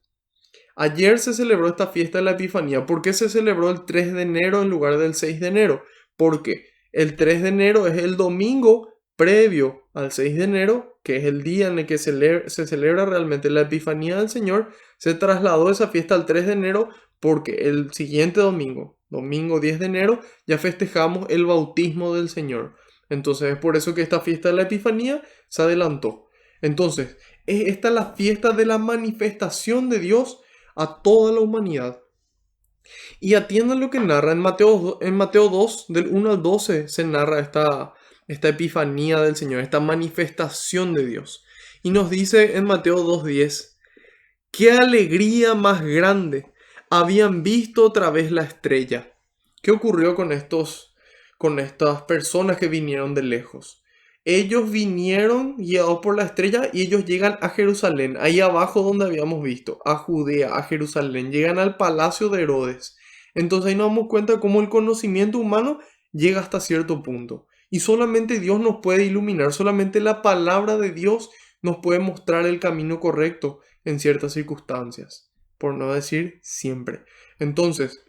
ayer se celebró esta fiesta de la Epifanía. ¿Por qué se celebró el 3 de enero en lugar del 6 de enero? Porque el 3 de enero es el domingo previo al 6 de enero, que es el día en el que se celebra realmente la Epifanía del Señor. Se trasladó esa fiesta al 3 de enero porque el siguiente domingo, domingo 10 de enero, ya festejamos el bautismo del Señor. Entonces es por eso que esta fiesta de la Epifanía se adelantó. Entonces, esta es la fiesta de la manifestación de Dios a toda la humanidad. Y atiendan lo que narra en Mateo 2, del 1 al 12, se narra esta epifanía del Señor, esta manifestación de Dios. Y nos dice en Mateo 2:10, qué alegría más grande habían visto otra vez la estrella. ¿Qué ocurrió con estas personas que vinieron de lejos? Ellos vinieron guiados por la estrella y ellos llegan a Jerusalén, ahí abajo donde habíamos visto, a Judea, a Jerusalén, llegan al palacio de Herodes. Entonces ahí nos damos cuenta cómo el conocimiento humano llega hasta cierto punto. Y solamente Dios nos puede iluminar, solamente la palabra de Dios nos puede mostrar el camino correcto en ciertas circunstancias, por no decir siempre. Entonces,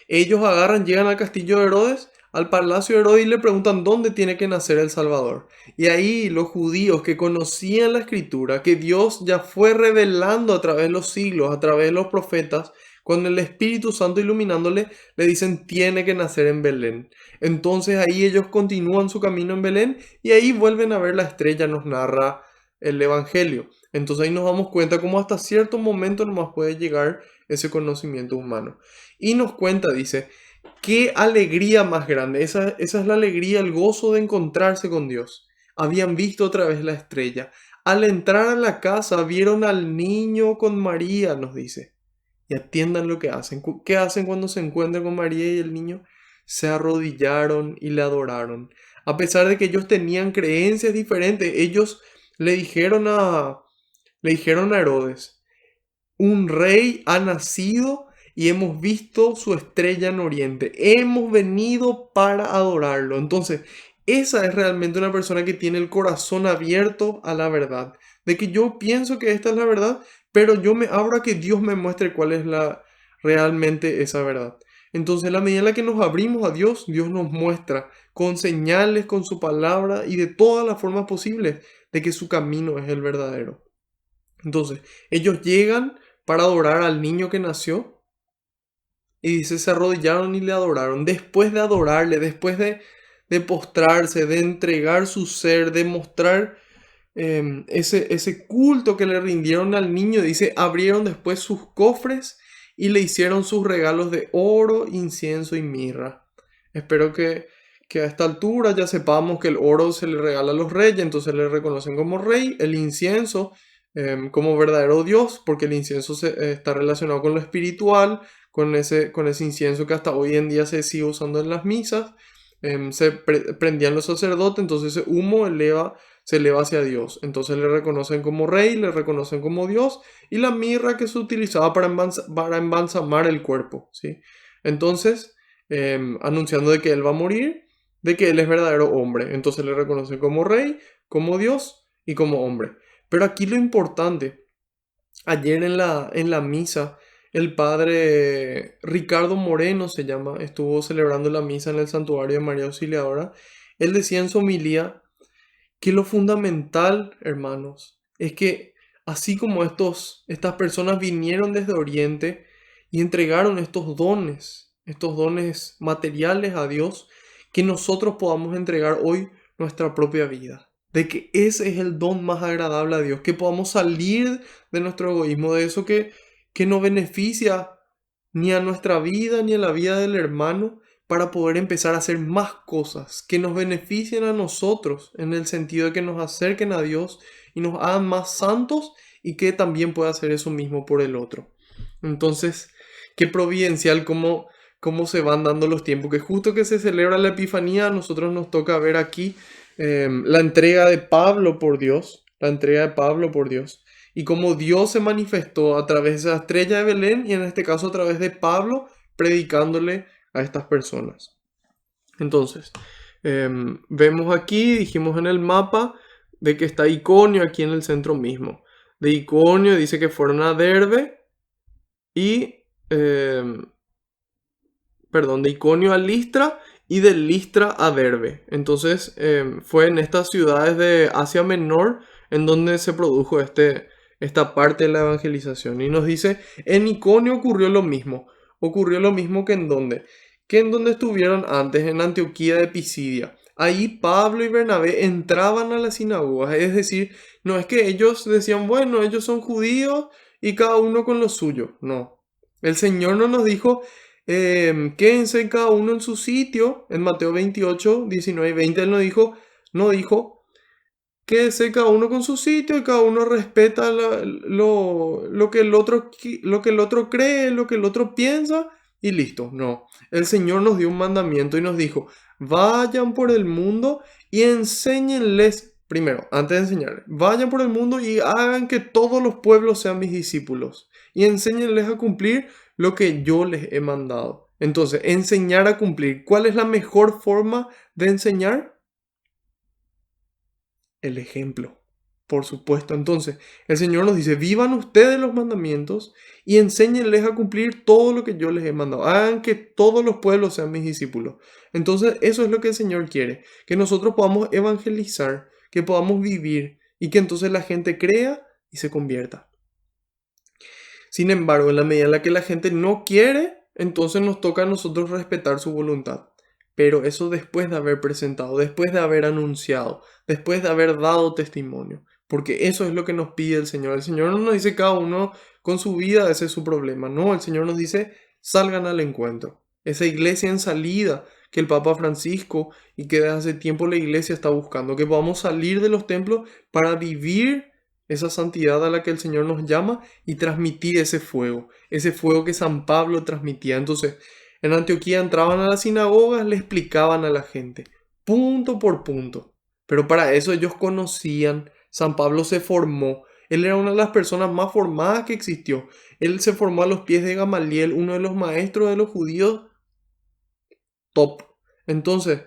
ellos agarran, llegan al castillo de Herodes, al palacio de Herodes y le preguntan dónde tiene que nacer el Salvador. Y ahí los judíos que conocían la escritura, que Dios ya fue revelando a través de los siglos, a través de los profetas, con el Espíritu Santo iluminándole, le dicen tiene que nacer en Belén. Entonces ahí ellos continúan su camino en Belén y ahí vuelven a ver la estrella, nos narra el Evangelio. Entonces ahí nos damos cuenta cómo hasta cierto momento nomás puede llegar ese conocimiento humano. Y nos cuenta, dice, qué alegría más grande. Esa es la alegría, el gozo de encontrarse con Dios. Habían visto otra vez la estrella. Al entrar a la casa vieron al niño con María, nos dice. Y atiendan lo que hacen. ¿Qué hacen cuando se encuentran con María y el niño? Se arrodillaron y le adoraron. A pesar de que ellos tenían creencias diferentes, ellos le dijeron le dijeron a Herodes, un rey ha nacido y hemos visto su estrella en Oriente. Hemos venido para adorarlo. Entonces, esa es realmente una persona que tiene el corazón abierto a la verdad. De que yo pienso que esta es la verdad, pero yo me abro a que Dios me muestre cuál es realmente esa verdad. Entonces, la medida en la que nos abrimos a Dios, Dios nos muestra con señales, con su palabra y de todas las formas posibles de que su camino es el verdadero. Entonces, ellos llegan para adorar al niño que nació y dice, se arrodillaron y le adoraron. Después de adorarle, después de postrarse, de entregar su ser, de mostrar ese culto que le rindieron al niño, dice, abrieron después sus cofres y le hicieron sus regalos de oro, incienso y mirra. Espero que a esta altura ya sepamos que el oro se le regala a los reyes, entonces le reconocen como rey, el incienso como verdadero Dios, porque el incienso está relacionado con lo espiritual, con ese incienso que hasta hoy en día se sigue usando en las misas. Prendían los sacerdotes, entonces ese humo se eleva hacia Dios. Entonces le reconocen como rey, le reconocen como Dios, y la mirra que se utilizaba para embalsamar el cuerpo, ¿sí? Entonces, anunciando de que él va a morir, de que él es verdadero hombre. Entonces le reconocen como rey, como Dios y como hombre. Pero aquí lo importante, ayer en la misa, el padre Ricardo Moreno se llama, estuvo celebrando la misa en el santuario de María Auxiliadora. Él decía en su homilía que lo fundamental, hermanos, es que así como estas personas vinieron desde Oriente y entregaron estos dones materiales a Dios, que nosotros podamos entregar hoy nuestra propia vida. De que ese es el don más agradable a Dios, que podamos salir de nuestro egoísmo, de eso que no beneficia ni a nuestra vida ni a la vida del hermano, para poder empezar a hacer más cosas que nos beneficien a nosotros, en el sentido de que nos acerquen a Dios y nos hagan más santos y que también pueda hacer eso mismo por el otro. Entonces, qué providencial como cómo se van dando los tiempos, que justo que se celebra la Epifanía, a nosotros nos toca ver aquí la entrega de Pablo por Dios, la entrega de Pablo por Dios, y cómo Dios se manifestó a través de esa estrella de Belén, y en este caso a través de Pablo, predicándole a estas personas. Entonces, vemos aquí, dijimos en el mapa, de que está Iconio aquí en el centro mismo. De Iconio dice que fueron a Derbe y, perdón, de Iconio a Listra y de Listra a Derbe. Entonces, fue en estas ciudades de Asia Menor en donde se produjo esta parte de la evangelización. Y nos dice, en Iconio ocurrió lo mismo. Ocurrió lo mismo que en donde. Que en donde estuvieron antes, en Antioquía de Pisidia. Ahí Pablo y Bernabé entraban a las sinagogas. Es decir, no es que ellos decían, bueno, ellos son judíos y cada uno con lo suyo. No. El Señor no nos dijo, quédense cada uno en su sitio. En Mateo 28, 19 y 20 Él no dijo, quédese cada uno con su sitio y cada uno respeta lo que lo que el otro cree, lo que el otro piensa y listo. No, el Señor nos dio un mandamiento y nos dijo, vayan por el mundo y enséñenles, primero, antes de enseñarles, vayan por el mundo y hagan que todos los pueblos sean mis discípulos y enséñenles a cumplir lo que yo les he mandado. Entonces, enseñar a cumplir. ¿Cuál es la mejor forma de enseñar? El ejemplo, por supuesto. Entonces, el Señor nos dice, vivan ustedes los mandamientos y enséñenles a cumplir todo lo que yo les he mandado. Hagan que todos los pueblos sean mis discípulos. Entonces, eso es lo que el Señor quiere, que nosotros podamos evangelizar, que podamos vivir y que entonces la gente crea y se convierta. Sin embargo, en la medida en la que la gente no quiere, entonces nos toca a nosotros respetar su voluntad. Pero eso después de haber presentado, después de haber anunciado, después de haber dado testimonio. Porque eso es lo que nos pide el Señor. El Señor no nos dice cada uno con su vida, ese es su problema. No, el Señor nos dice, salgan al encuentro. Esa iglesia en salida que el Papa Francisco y que desde hace tiempo la iglesia está buscando. Que podamos salir de los templos para vivir esa santidad a la que el Señor nos llama y transmitir ese fuego que San Pablo transmitía. Entonces, en Antioquía entraban a las sinagogas, le explicaban a la gente, punto por punto. Pero para eso ellos conocían, San Pablo se formó, él era una de las personas más formadas que existió. Él se formó a los pies de Gamaliel, uno de los maestros de los judíos top. Entonces,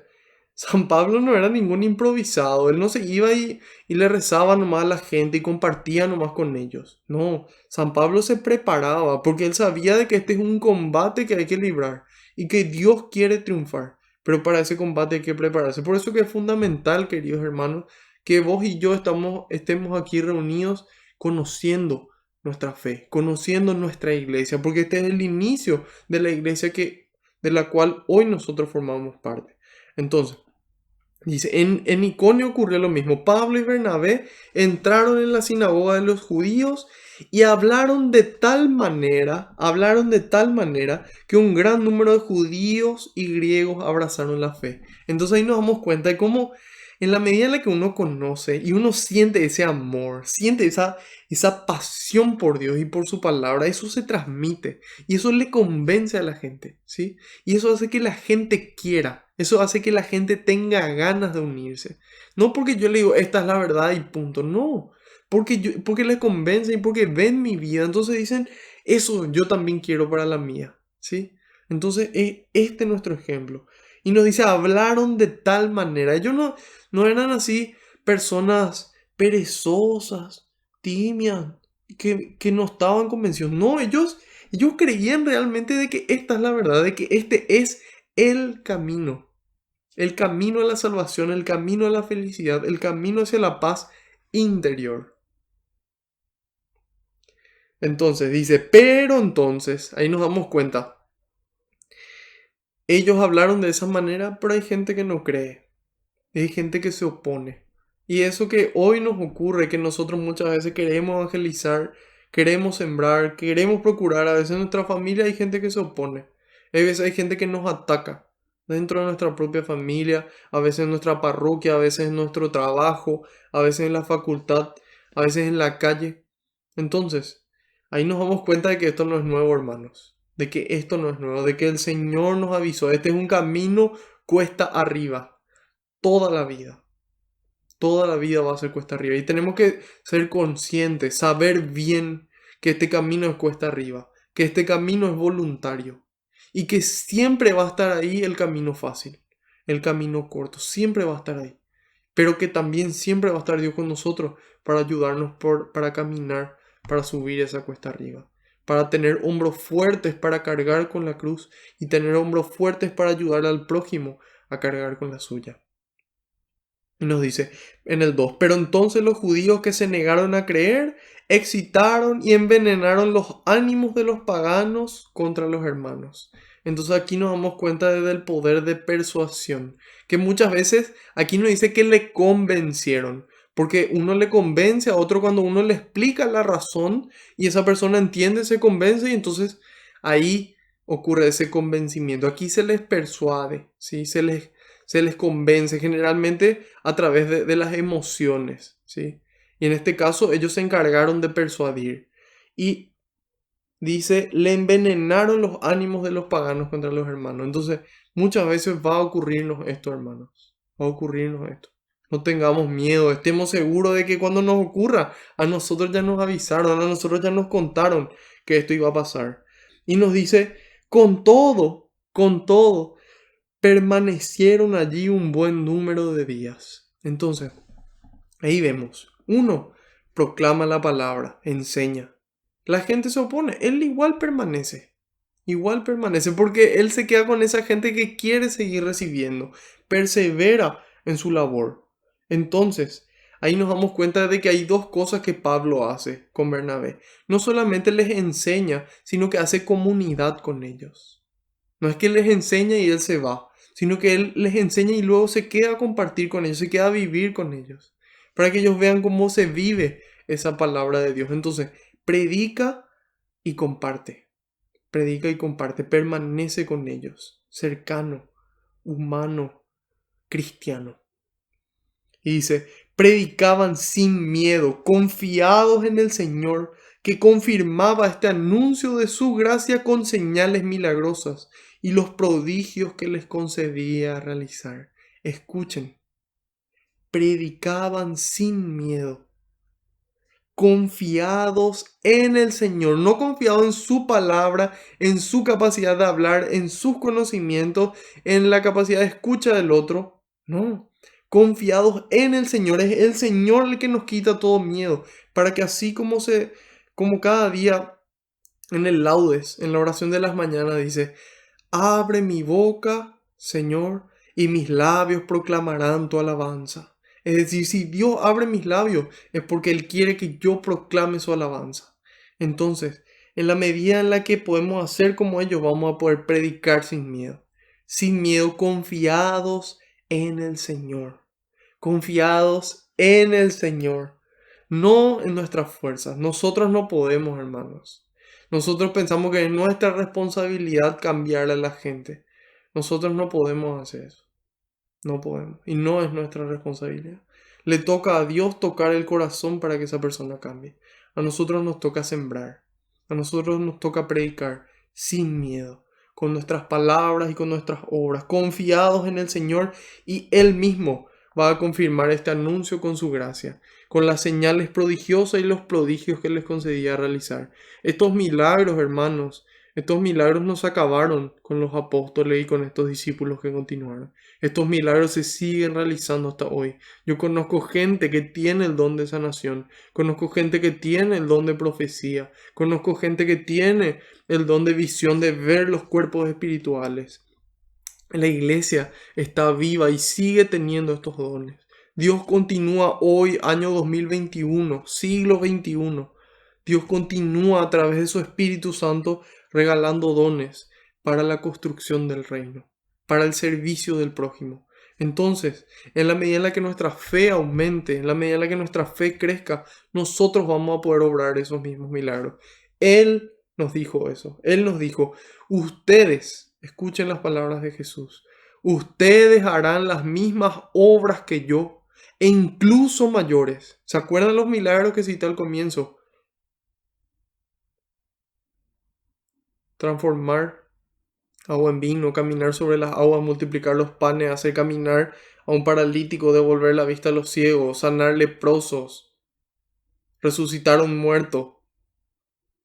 San Pablo no era ningún improvisado, él no se iba y le rezaba nomás a la gente y compartía nomás con ellos. No, San Pablo se preparaba porque él sabía de que este es un combate que hay que librar y que Dios quiere triunfar. Pero para ese combate hay que prepararse. Por eso que es fundamental, queridos hermanos, que vos y yo estemos aquí reunidos conociendo nuestra fe, conociendo nuestra iglesia, porque este es el inicio de la iglesia de la cual hoy nosotros formamos parte. Entonces, dice, en Iconio ocurrió lo mismo. Pablo y Bernabé entraron en la sinagoga de los judíos y hablaron de tal manera que un gran número de judíos y griegos abrazaron la fe. Entonces ahí nos damos cuenta de cómo en la medida en la que uno conoce y uno siente ese amor, siente esa pasión por Dios y por su palabra, eso se transmite y eso le convence a la gente, ¿sí? Y eso hace que la gente quiera, eso hace que la gente tenga ganas de unirse. No porque yo le digo, esta es la verdad y punto, no. Porque les convence y porque ven mi vida, entonces dicen, eso yo también quiero para la mía, ¿sí? Entonces, este es nuestro ejemplo. Y nos dice, hablaron de tal manera. Ellos no eran así personas perezosas, tímidas, que no estaban convencidos. No, ellos creían realmente de que esta es la verdad, de que este es el camino. El camino a la salvación, el camino a la felicidad, el camino hacia la paz interior. Entonces dice, pero entonces, ahí nos damos cuenta. Ellos hablaron de esa manera, pero hay gente que no cree. Hay gente que se opone. Y eso que hoy nos ocurre, que nosotros muchas veces queremos evangelizar, queremos sembrar, queremos procurar, a veces en nuestra familia hay gente que se opone. A veces hay gente que nos ataca dentro de nuestra propia familia, a veces en nuestra parroquia, a veces en nuestro trabajo, a veces en la facultad, a veces en la calle. Entonces, ahí nos damos cuenta de que esto no es nuevo, hermanos. de que esto no es nuevo, de que el Señor nos avisó. Este es un camino cuesta arriba, toda la vida. Toda la vida va a ser cuesta arriba. Y tenemos que ser conscientes, saber bien que este camino es cuesta arriba, que este camino es voluntario y que siempre va a estar ahí el camino fácil, el camino corto, siempre va a estar ahí. Pero que también siempre va a estar Dios con nosotros para ayudarnos para caminar, para subir esa cuesta arriba, para tener hombros fuertes para cargar con la cruz y tener hombros fuertes para ayudar al prójimo a cargar con la suya. Y nos dice en el 2, pero entonces los judíos que se negaron a creer, excitaron y envenenaron los ánimos de los paganos contra los hermanos. Entonces aquí nos damos cuenta del poder de persuasión, que muchas veces aquí nos dice que le convencieron, porque uno le convence a otro cuando uno le explica la razón y esa persona entiende, se convence y entonces ahí ocurre ese convencimiento. Aquí se les persuade, ¿sí? Se les convence generalmente a través de las emociones, ¿sí? Y en este caso ellos se encargaron de persuadir. Y dice, le envenenaron los ánimos de los paganos contra los hermanos. Entonces, muchas veces va a ocurrirnos esto, hermanos. Va a ocurrirnos esto. No tengamos miedo, estemos seguros de que cuando nos ocurra, a nosotros ya nos avisaron, a nosotros ya nos contaron que esto iba a pasar. Y nos dice, con todo, permanecieron allí un buen número de días. Entonces, ahí vemos. Uno, proclama la palabra, enseña. La gente se opone, él igual permanece. Igual permanece porque él se queda con esa gente que quiere seguir recibiendo, persevera en su labor. Entonces, ahí nos damos cuenta de que hay dos cosas que Pablo hace con Bernabé. No solamente les enseña, sino que hace comunidad con ellos. No es que les enseña y él se va, sino que él les enseña y luego se queda a compartir con ellos, se queda a vivir con ellos, para que ellos vean cómo se vive esa palabra de Dios. Entonces, y comparte, predica y comparte, permanece con ellos, cercano, humano, cristiano. Y dice, predicaban sin miedo, confiados en el Señor, que confirmaba este anuncio de su gracia con señales milagrosas y los prodigios que les concedía realizar. Escuchen, predicaban sin miedo, confiados en el Señor, no confiados en su palabra, en su capacidad de hablar, en sus conocimientos, en la capacidad de escucha del otro. No, confiados en el Señor. Es el Señor el que nos quita todo miedo, para que así como cada día en el laudes, en la oración de las mañanas dice, abre mi boca, Señor, y mis labios proclamarán tu alabanza. Es decir, si Dios abre mis labios es porque Él quiere que yo proclame su alabanza. Entonces, en la medida en la que podemos hacer como ellos, vamos a poder predicar sin miedo, confiados en el Señor, confiados en el Señor, no en nuestras fuerzas. Nosotros no podemos, hermanos. Nosotros pensamos que es nuestra responsabilidad cambiar a la gente. Nosotros no podemos hacer eso. No podemos. Y no es nuestra responsabilidad. Le toca a Dios tocar el corazón para que esa persona cambie. A nosotros nos toca sembrar. A nosotros nos toca predicar sin miedo, con nuestras palabras y con nuestras obras, confiados en el Señor, y Él mismo va a confirmar este anuncio con su gracia, con las señales prodigiosas y los prodigios que les concedía realizar. Estos milagros, hermanos, estos milagros no se acabaron con los apóstoles y con estos discípulos que continuaron. Estos milagros se siguen realizando hasta hoy. Yo conozco gente que tiene el don de sanación, conozco gente que tiene el don de profecía, conozco gente que tiene el don de visión, de ver los cuerpos espirituales. La iglesia está viva y sigue teniendo estos dones. Dios continúa hoy, año 2021, siglo XXI. Dios continúa a través de su Espíritu Santo regalando dones para la construcción del reino, para el servicio del prójimo. Entonces, en la medida en la que nuestra fe aumente, en la medida en la que nuestra fe crezca, nosotros vamos a poder obrar esos mismos milagros. Él nos dijo eso. Él nos dijo, ustedes, escuchen las palabras de Jesús, ustedes harán las mismas obras que yo, e incluso mayores. ¿Se acuerdan los milagros que cité al comienzo? transformar agua en vino, caminar sobre las aguas, multiplicar los panes, hacer caminar a un paralítico, devolver la vista a los ciegos, sanar leprosos, resucitar a un muerto.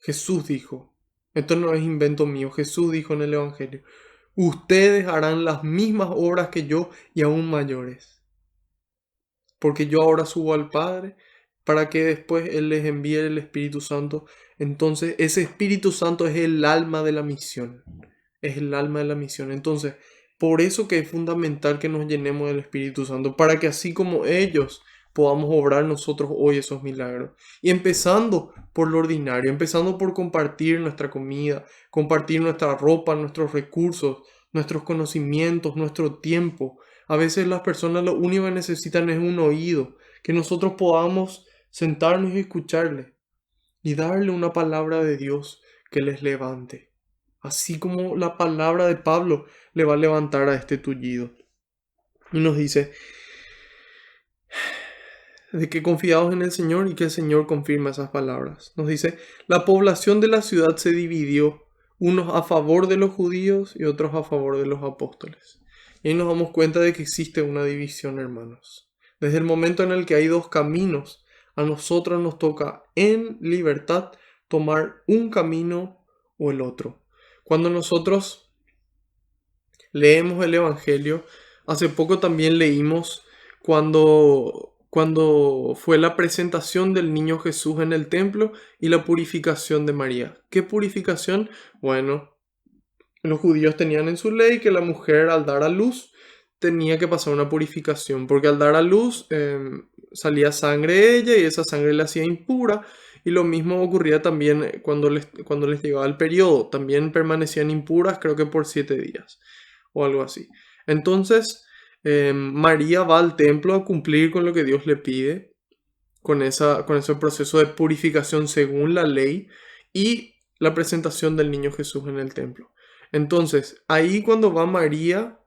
Jesús dijo, esto no es invento mío, Jesús dijo en el Evangelio, ustedes harán las mismas obras que yo y aún mayores, porque yo ahora subo al Padre para que después Él les envíe el Espíritu Santo. Entonces ese Espíritu Santo es el alma de la misión, es el alma de la misión. Entonces, por eso que es fundamental que nos llenemos del Espíritu Santo, para que así como ellos podamos obrar nosotros hoy esos milagros. Y empezando por lo ordinario, empezando por compartir nuestra comida, compartir nuestra ropa, nuestros recursos, nuestros conocimientos, nuestro tiempo. A veces las personas lo único que necesitan es un oído, que nosotros podamos sentarnos y escucharle y darle una palabra de Dios que les levante. Así como la palabra de Pablo le va a levantar a este tullido. Y nos dice de que confiados en el Señor y que el Señor confirma esas palabras. Nos dice, la población de la ciudad se dividió, unos a favor de los judíos y otros a favor de los apóstoles. Y ahí nos damos cuenta de que existe una división, hermanos. Desde el momento en el que hay dos caminos, a nosotros nos toca en libertad tomar un camino o el otro. Cuando nosotros leemos el Evangelio, hace poco también leímos cuando fue la presentación del niño Jesús en el templo y la purificación de María. ¿Qué purificación? Bueno, los judíos tenían en su ley que la mujer al dar a luz tenía que pasar una purificación, porque al dar a luz salía sangre de ella y esa sangre la hacía impura. Y lo mismo ocurría también cuando les llegaba el periodo. También permanecían impuras, creo que por 7 días o algo así. Entonces, María va al templo a cumplir con lo que Dios le pide, con ese proceso de purificación según la ley y la presentación del niño Jesús en el templo. Entonces, ahí cuando va María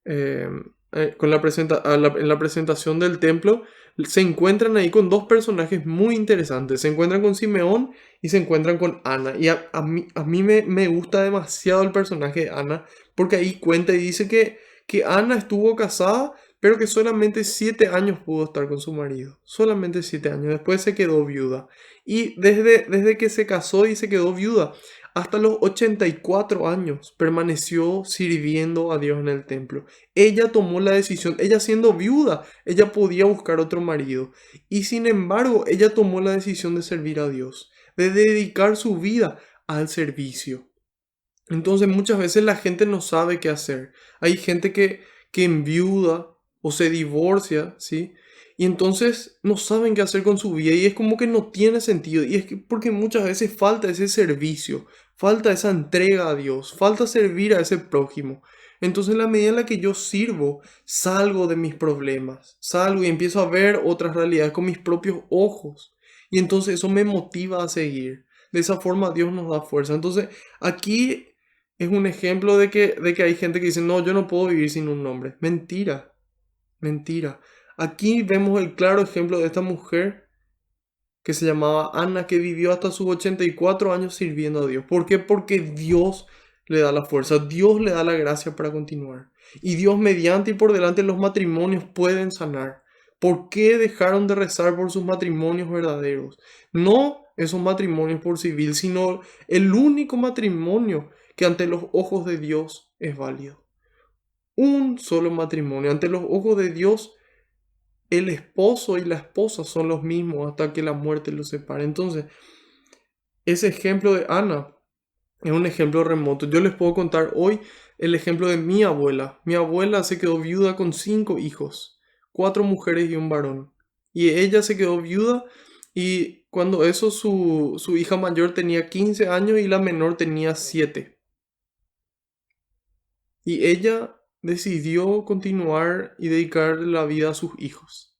eh, en la presentación del templo, se encuentran ahí con dos personajes muy interesantes. Se encuentran con Simeón y se encuentran con Ana. Y a mí me gusta demasiado el personaje de Ana, porque ahí cuenta y dice que Ana estuvo casada, pero que solamente 7 años pudo estar con su marido. Solamente 7 años. Después se quedó viuda. Y desde que se casó y se quedó viuda, hasta los 84 años permaneció sirviendo a Dios en el templo. Ella tomó la decisión, ella siendo viuda, ella podía buscar otro marido. Y sin embargo, ella tomó la decisión de servir a Dios, de dedicar su vida al servicio. Entonces muchas veces la gente no sabe qué hacer. Hay gente que enviuda o se divorcia, ¿sí? Y entonces no saben qué hacer con su vida y es como que no tiene sentido. Y es que porque muchas veces falta ese servicio, falta esa entrega a Dios, falta servir a ese prójimo. Entonces en la medida en la que yo sirvo, salgo de mis problemas, salgo y empiezo a ver otras realidades con mis propios ojos. Y entonces eso me motiva a seguir. De esa forma Dios nos da fuerza. Entonces aquí es un ejemplo de que hay gente que dice, no, yo no puedo vivir sin un nombre. Mentira, mentira. Aquí vemos el claro ejemplo de esta mujer que se llamaba Ana, que vivió hasta sus 84 años sirviendo a Dios. ¿Por qué? Porque Dios le da la fuerza, Dios le da la gracia para continuar. Y Dios mediante y por delante los matrimonios pueden sanar. ¿Por qué dejaron de rezar por sus matrimonios verdaderos? No esos matrimonios por civil, sino el único matrimonio que ante los ojos de Dios es válido. Un solo matrimonio. Ante los ojos de Dios, el esposo y la esposa son los mismos hasta que la muerte los separe. Entonces, ese ejemplo de Ana es un ejemplo remoto. Yo les puedo contar hoy el ejemplo de mi abuela. Mi abuela se quedó viuda con 5 hijos, 4 mujeres y un varón. Y ella se quedó viuda y cuando eso su hija mayor tenía 15 años y la menor tenía 7. Y ella decidió continuar y dedicar la vida a sus hijos.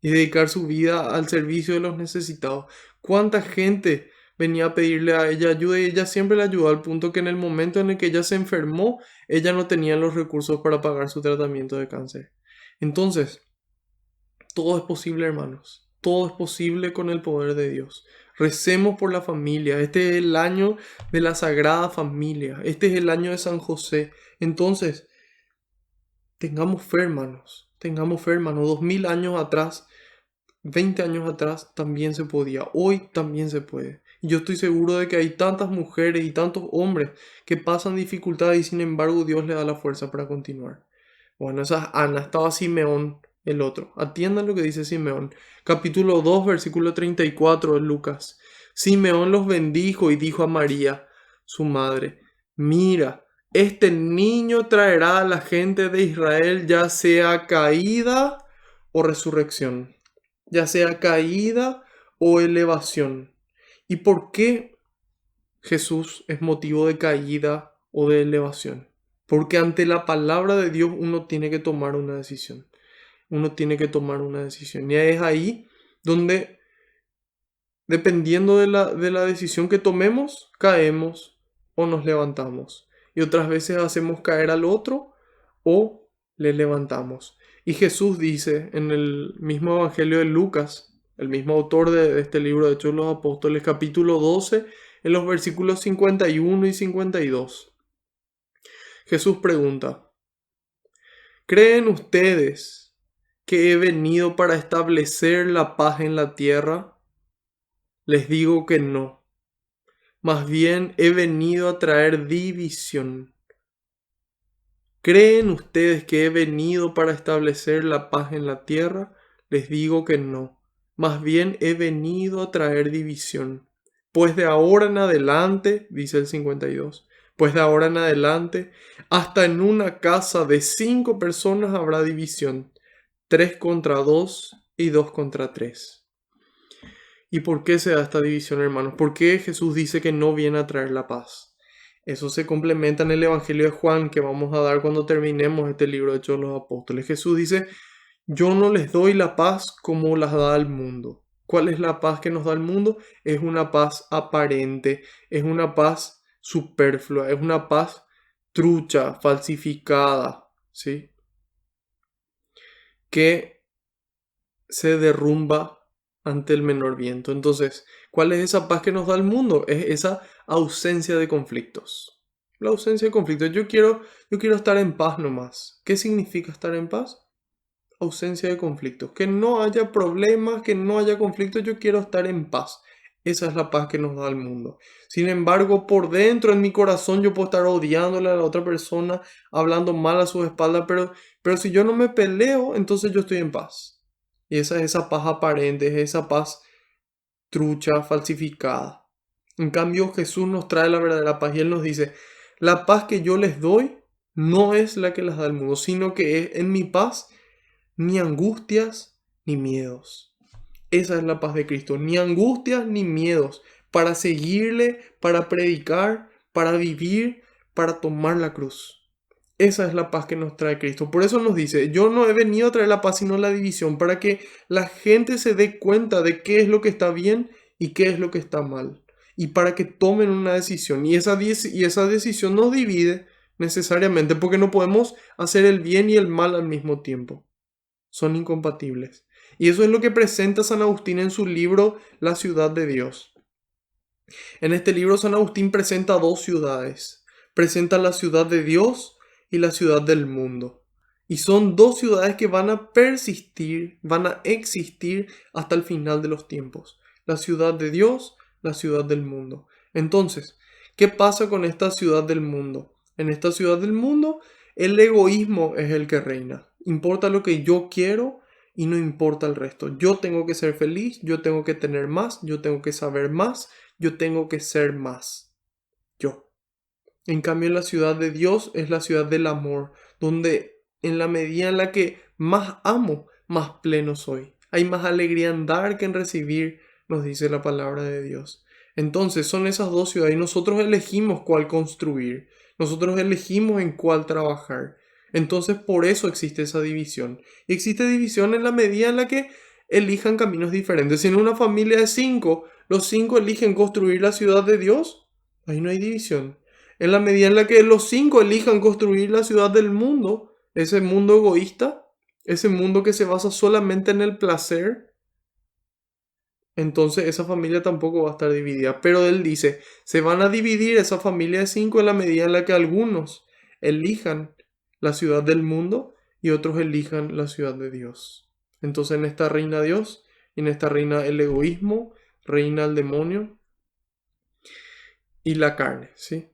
Y dedicar su vida al servicio de los necesitados. ¿Cuánta gente venía a pedirle a ella ayuda y ella siempre le ayudó al punto que en el momento en el que ella se enfermó, ella no tenía los recursos para pagar su tratamiento de cáncer? Entonces, todo es posible, hermanos. Todo es posible con el poder de Dios. Recemos por la familia. Este es el año de la Sagrada Familia. Este es el año de San José. Entonces, tengamos fe, hermanos. Tengamos fe, hermanos. 2000 años atrás, 20 años atrás también se podía. Hoy también se puede. Y yo estoy seguro de que hay tantas mujeres y tantos hombres que pasan dificultades y sin embargo Dios les da la fuerza para continuar. Bueno, esa es Ana. Estaba Simeón, el otro. Atiendan lo que dice Simeón. Capítulo 2, versículo 34 de Lucas. Simeón los bendijo y dijo a María, su madre: mira, este niño traerá a la gente de Israel ya sea caída o resurrección, ya sea caída o elevación. ¿Y por qué Jesús es motivo de caída o de elevación? Porque ante la palabra de Dios uno tiene que tomar una decisión. Uno tiene que tomar una decisión. Y es ahí donde, dependiendo de la decisión que tomemos, caemos o nos levantamos. Y otras veces hacemos caer al otro o le levantamos. Y Jesús dice en el mismo Evangelio de Lucas, el mismo autor de este libro de Hechos de los Apóstoles, capítulo 12, en los versículos 51 y 52. Jesús pregunta: ¿creen ustedes que he venido para establecer la paz en la tierra? Les digo que no. Más bien he venido a traer división. ¿Creen ustedes que he venido para establecer la paz en la tierra? Les digo que no. Más bien he venido a traer división. Pues de ahora en adelante, dice el 52, pues de ahora en adelante, hasta en una casa de 5 personas habrá división, 3 contra 2 y 2 contra 3. ¿Y por qué se da esta división, hermanos? ¿Por qué Jesús dice que no viene a traer la paz? Eso se complementa en el Evangelio de Juan que vamos a dar cuando terminemos este libro de Hechos de los Apóstoles. Jesús dice: yo no les doy la paz como las da el mundo. ¿Cuál es la paz que nos da el mundo? Es una paz aparente, es una paz superflua, es una paz trucha, falsificada, ¿sí? Que se derrumba ante el menor viento. Entonces, ¿cuál es esa paz que nos da el mundo? Es esa ausencia de conflictos. La ausencia de conflictos. Yo quiero estar en paz nomás. ¿Qué significa estar en paz? Ausencia de conflictos. Que no haya problemas, que no haya conflictos. Yo quiero estar en paz. Esa es la paz que nos da el mundo. Sin embargo, por dentro, en mi corazón, yo puedo estar odiándole a la otra persona, hablando mal a su espalda, pero si yo no me peleo, entonces yo estoy en paz. Y esa es esa paz aparente, es esa paz trucha, falsificada. En cambio, Jesús nos trae la verdadera paz y Él nos dice: la paz que yo les doy no es la que las da el mundo, sino que es en mi paz ni angustias ni miedos. Esa es la paz de Cristo, ni angustias ni miedos, para seguirle, para predicar, para vivir, para tomar la cruz. Esa es la paz que nos trae Cristo. Por eso nos dice: yo no he venido a traer la paz sino la división, para que la gente se dé cuenta de qué es lo que está bien y qué es lo que está mal. Y para que tomen una decisión. Y esa decisión nos divide necesariamente, porque no podemos hacer el bien y el mal al mismo tiempo. Son incompatibles. Y eso es lo que presenta San Agustín en su libro La ciudad de Dios. En este libro San Agustín presenta 2 ciudades. Presenta la ciudad de Dios y la ciudad del mundo. Y son 2 ciudades que van a persistir, van a existir hasta el final de los tiempos. La ciudad de Dios, la ciudad del mundo. Entonces, ¿qué pasa con esta ciudad del mundo? En esta ciudad del mundo, el egoísmo es el que reina. Importa lo que yo quiero y no importa el resto. Yo tengo que ser feliz, yo tengo que tener más, yo tengo que saber más, yo tengo que ser más. Yo. En cambio, la ciudad de Dios es la ciudad del amor, donde en la medida en la que más amo, más pleno soy. Hay más alegría en dar que en recibir, nos dice la palabra de Dios. Entonces, son esas 2 ciudades y nosotros elegimos cuál construir. Nosotros elegimos en cuál trabajar. Entonces, por eso existe esa división. Y existe división en la medida en la que elijan caminos diferentes. Si en una familia de 5, los 5 eligen construir la ciudad de Dios, ahí no hay división. En la medida en la que los 5 elijan construir la ciudad del mundo, ese mundo egoísta, ese mundo que se basa solamente en el placer, entonces esa familia tampoco va a estar dividida. Pero él dice, se van a dividir esa familia de 5 en la medida en la que algunos elijan la ciudad del mundo y otros elijan la ciudad de Dios. Entonces en esta reina Dios y en esta reina el egoísmo, reina el demonio y la carne, ¿sí?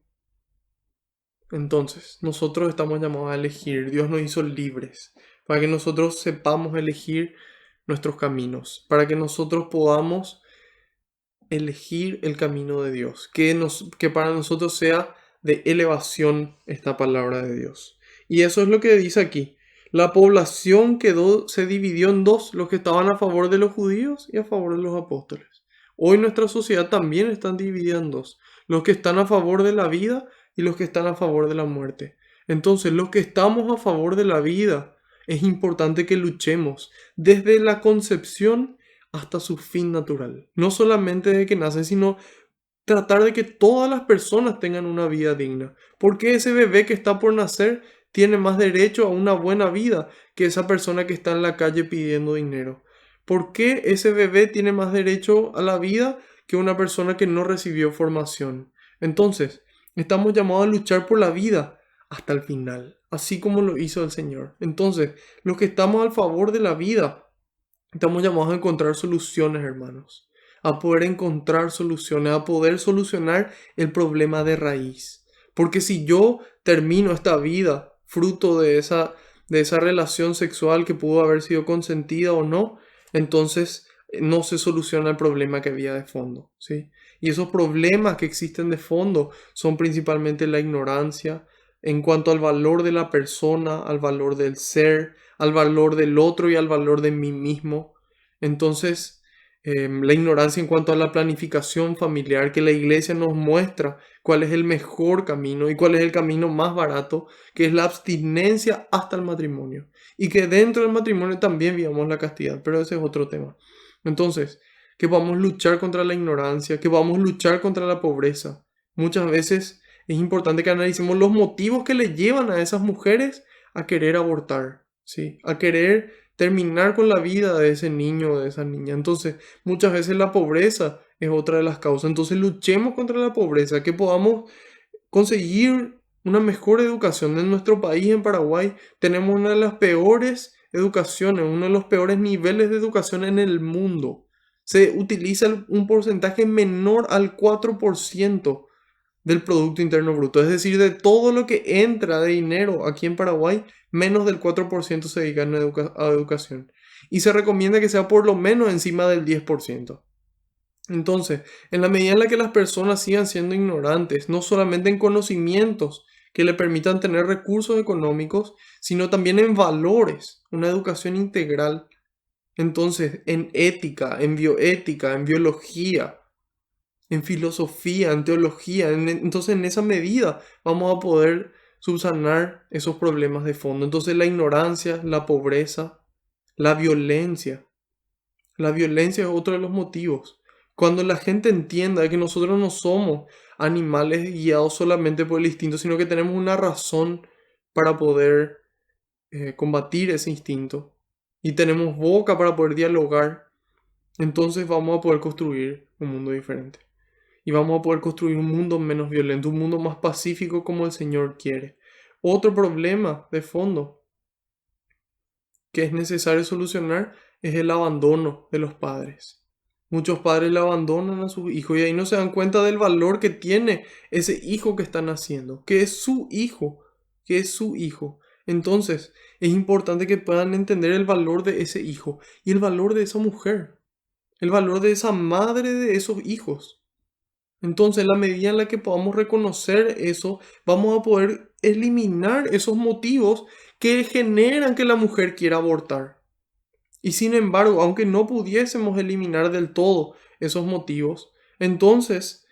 Entonces, nosotros estamos llamados a elegir. Dios nos hizo libres para que nosotros sepamos elegir nuestros caminos, para que nosotros podamos elegir el camino de Dios, que para nosotros sea de elevación esta palabra de Dios. Y eso es lo que dice aquí. La población se dividió en dos, los que estaban a favor de los judíos y a favor de los apóstoles. Hoy nuestra sociedad también está dividida en dos, los que están a favor de la vida y los que están a favor de la muerte. Entonces, los que estamos a favor de la vida, es importante que luchemos desde la concepción hasta su fin natural. No solamente de que nacen, sino tratar de que todas las personas tengan una vida digna. Porque ese bebé que está por nacer tiene más derecho a una buena vida que esa persona que está en la calle pidiendo dinero? ¿Por qué ese bebé tiene más derecho a la vida que una persona que no recibió formación? Entonces, estamos llamados a luchar por la vida hasta el final, así como lo hizo el Señor. Entonces, los que estamos al favor de la vida, estamos llamados a encontrar soluciones, hermanos. A poder encontrar soluciones, a poder solucionar el problema de raíz. Porque si yo termino esta vida fruto de esa relación sexual que pudo haber sido consentida o no, entonces no se soluciona el problema que había de fondo, ¿sí? Y esos problemas que existen de fondo son principalmente la ignorancia en cuanto al valor de la persona, al valor del ser, al valor del otro y al valor de mí mismo. Entonces, la ignorancia en cuanto a la planificación familiar, que la iglesia nos muestra cuál es el mejor camino y cuál es el camino más barato, que es la abstinencia hasta el matrimonio. Y que dentro del matrimonio también vivamos la castidad, pero ese es otro tema. Entonces, que podamos luchar contra la ignorancia, que podamos luchar contra la pobreza. Muchas veces es importante que analicemos los motivos que le llevan a esas mujeres a querer abortar, ¿sí? A querer terminar con la vida de ese niño o de esa niña. Entonces, muchas veces la pobreza es otra de las causas. Entonces, luchemos contra la pobreza, que podamos conseguir una mejor educación. En nuestro país, en Paraguay, tenemos una de las peores educaciones, uno de los peores niveles de educación en el mundo. Se utiliza un porcentaje menor al 4% del Producto Interno Bruto. Es decir, de todo lo que entra de dinero aquí en Paraguay, menos del 4% se dedica a educación. Y se recomienda que sea por lo menos encima del 10%. Entonces, en la medida en la que las personas sigan siendo ignorantes, no solamente en conocimientos que le permitan tener recursos económicos, sino también en valores, una educación integral. Entonces, en ética, en bioética, en biología, en filosofía, en teología. Entonces, en esa medida vamos a poder subsanar esos problemas de fondo. Entonces, la ignorancia, la pobreza, la violencia. La violencia es otro de los motivos. Cuando la gente entienda que nosotros no somos animales guiados solamente por el instinto, sino que tenemos una razón para poder combatir ese instinto y tenemos boca para poder dialogar, entonces vamos a poder construir un mundo diferente. Y vamos a poder construir un mundo menos violento, un mundo más pacífico como el Señor quiere. Otro problema de fondo que es necesario solucionar es el abandono de los padres. Muchos padres le abandonan a sus hijos y ahí no se dan cuenta del valor que tiene ese hijo que están haciendo, que es su hijo, que es su hijo. Entonces, es importante que puedan entender el valor de ese hijo y el valor de esa mujer, el valor de esa madre de esos hijos. Entonces, en la medida en la que podamos reconocer eso, vamos a poder eliminar esos motivos que generan que la mujer quiera abortar. Y sin embargo, aunque no pudiésemos eliminar del todo esos motivos, entonces,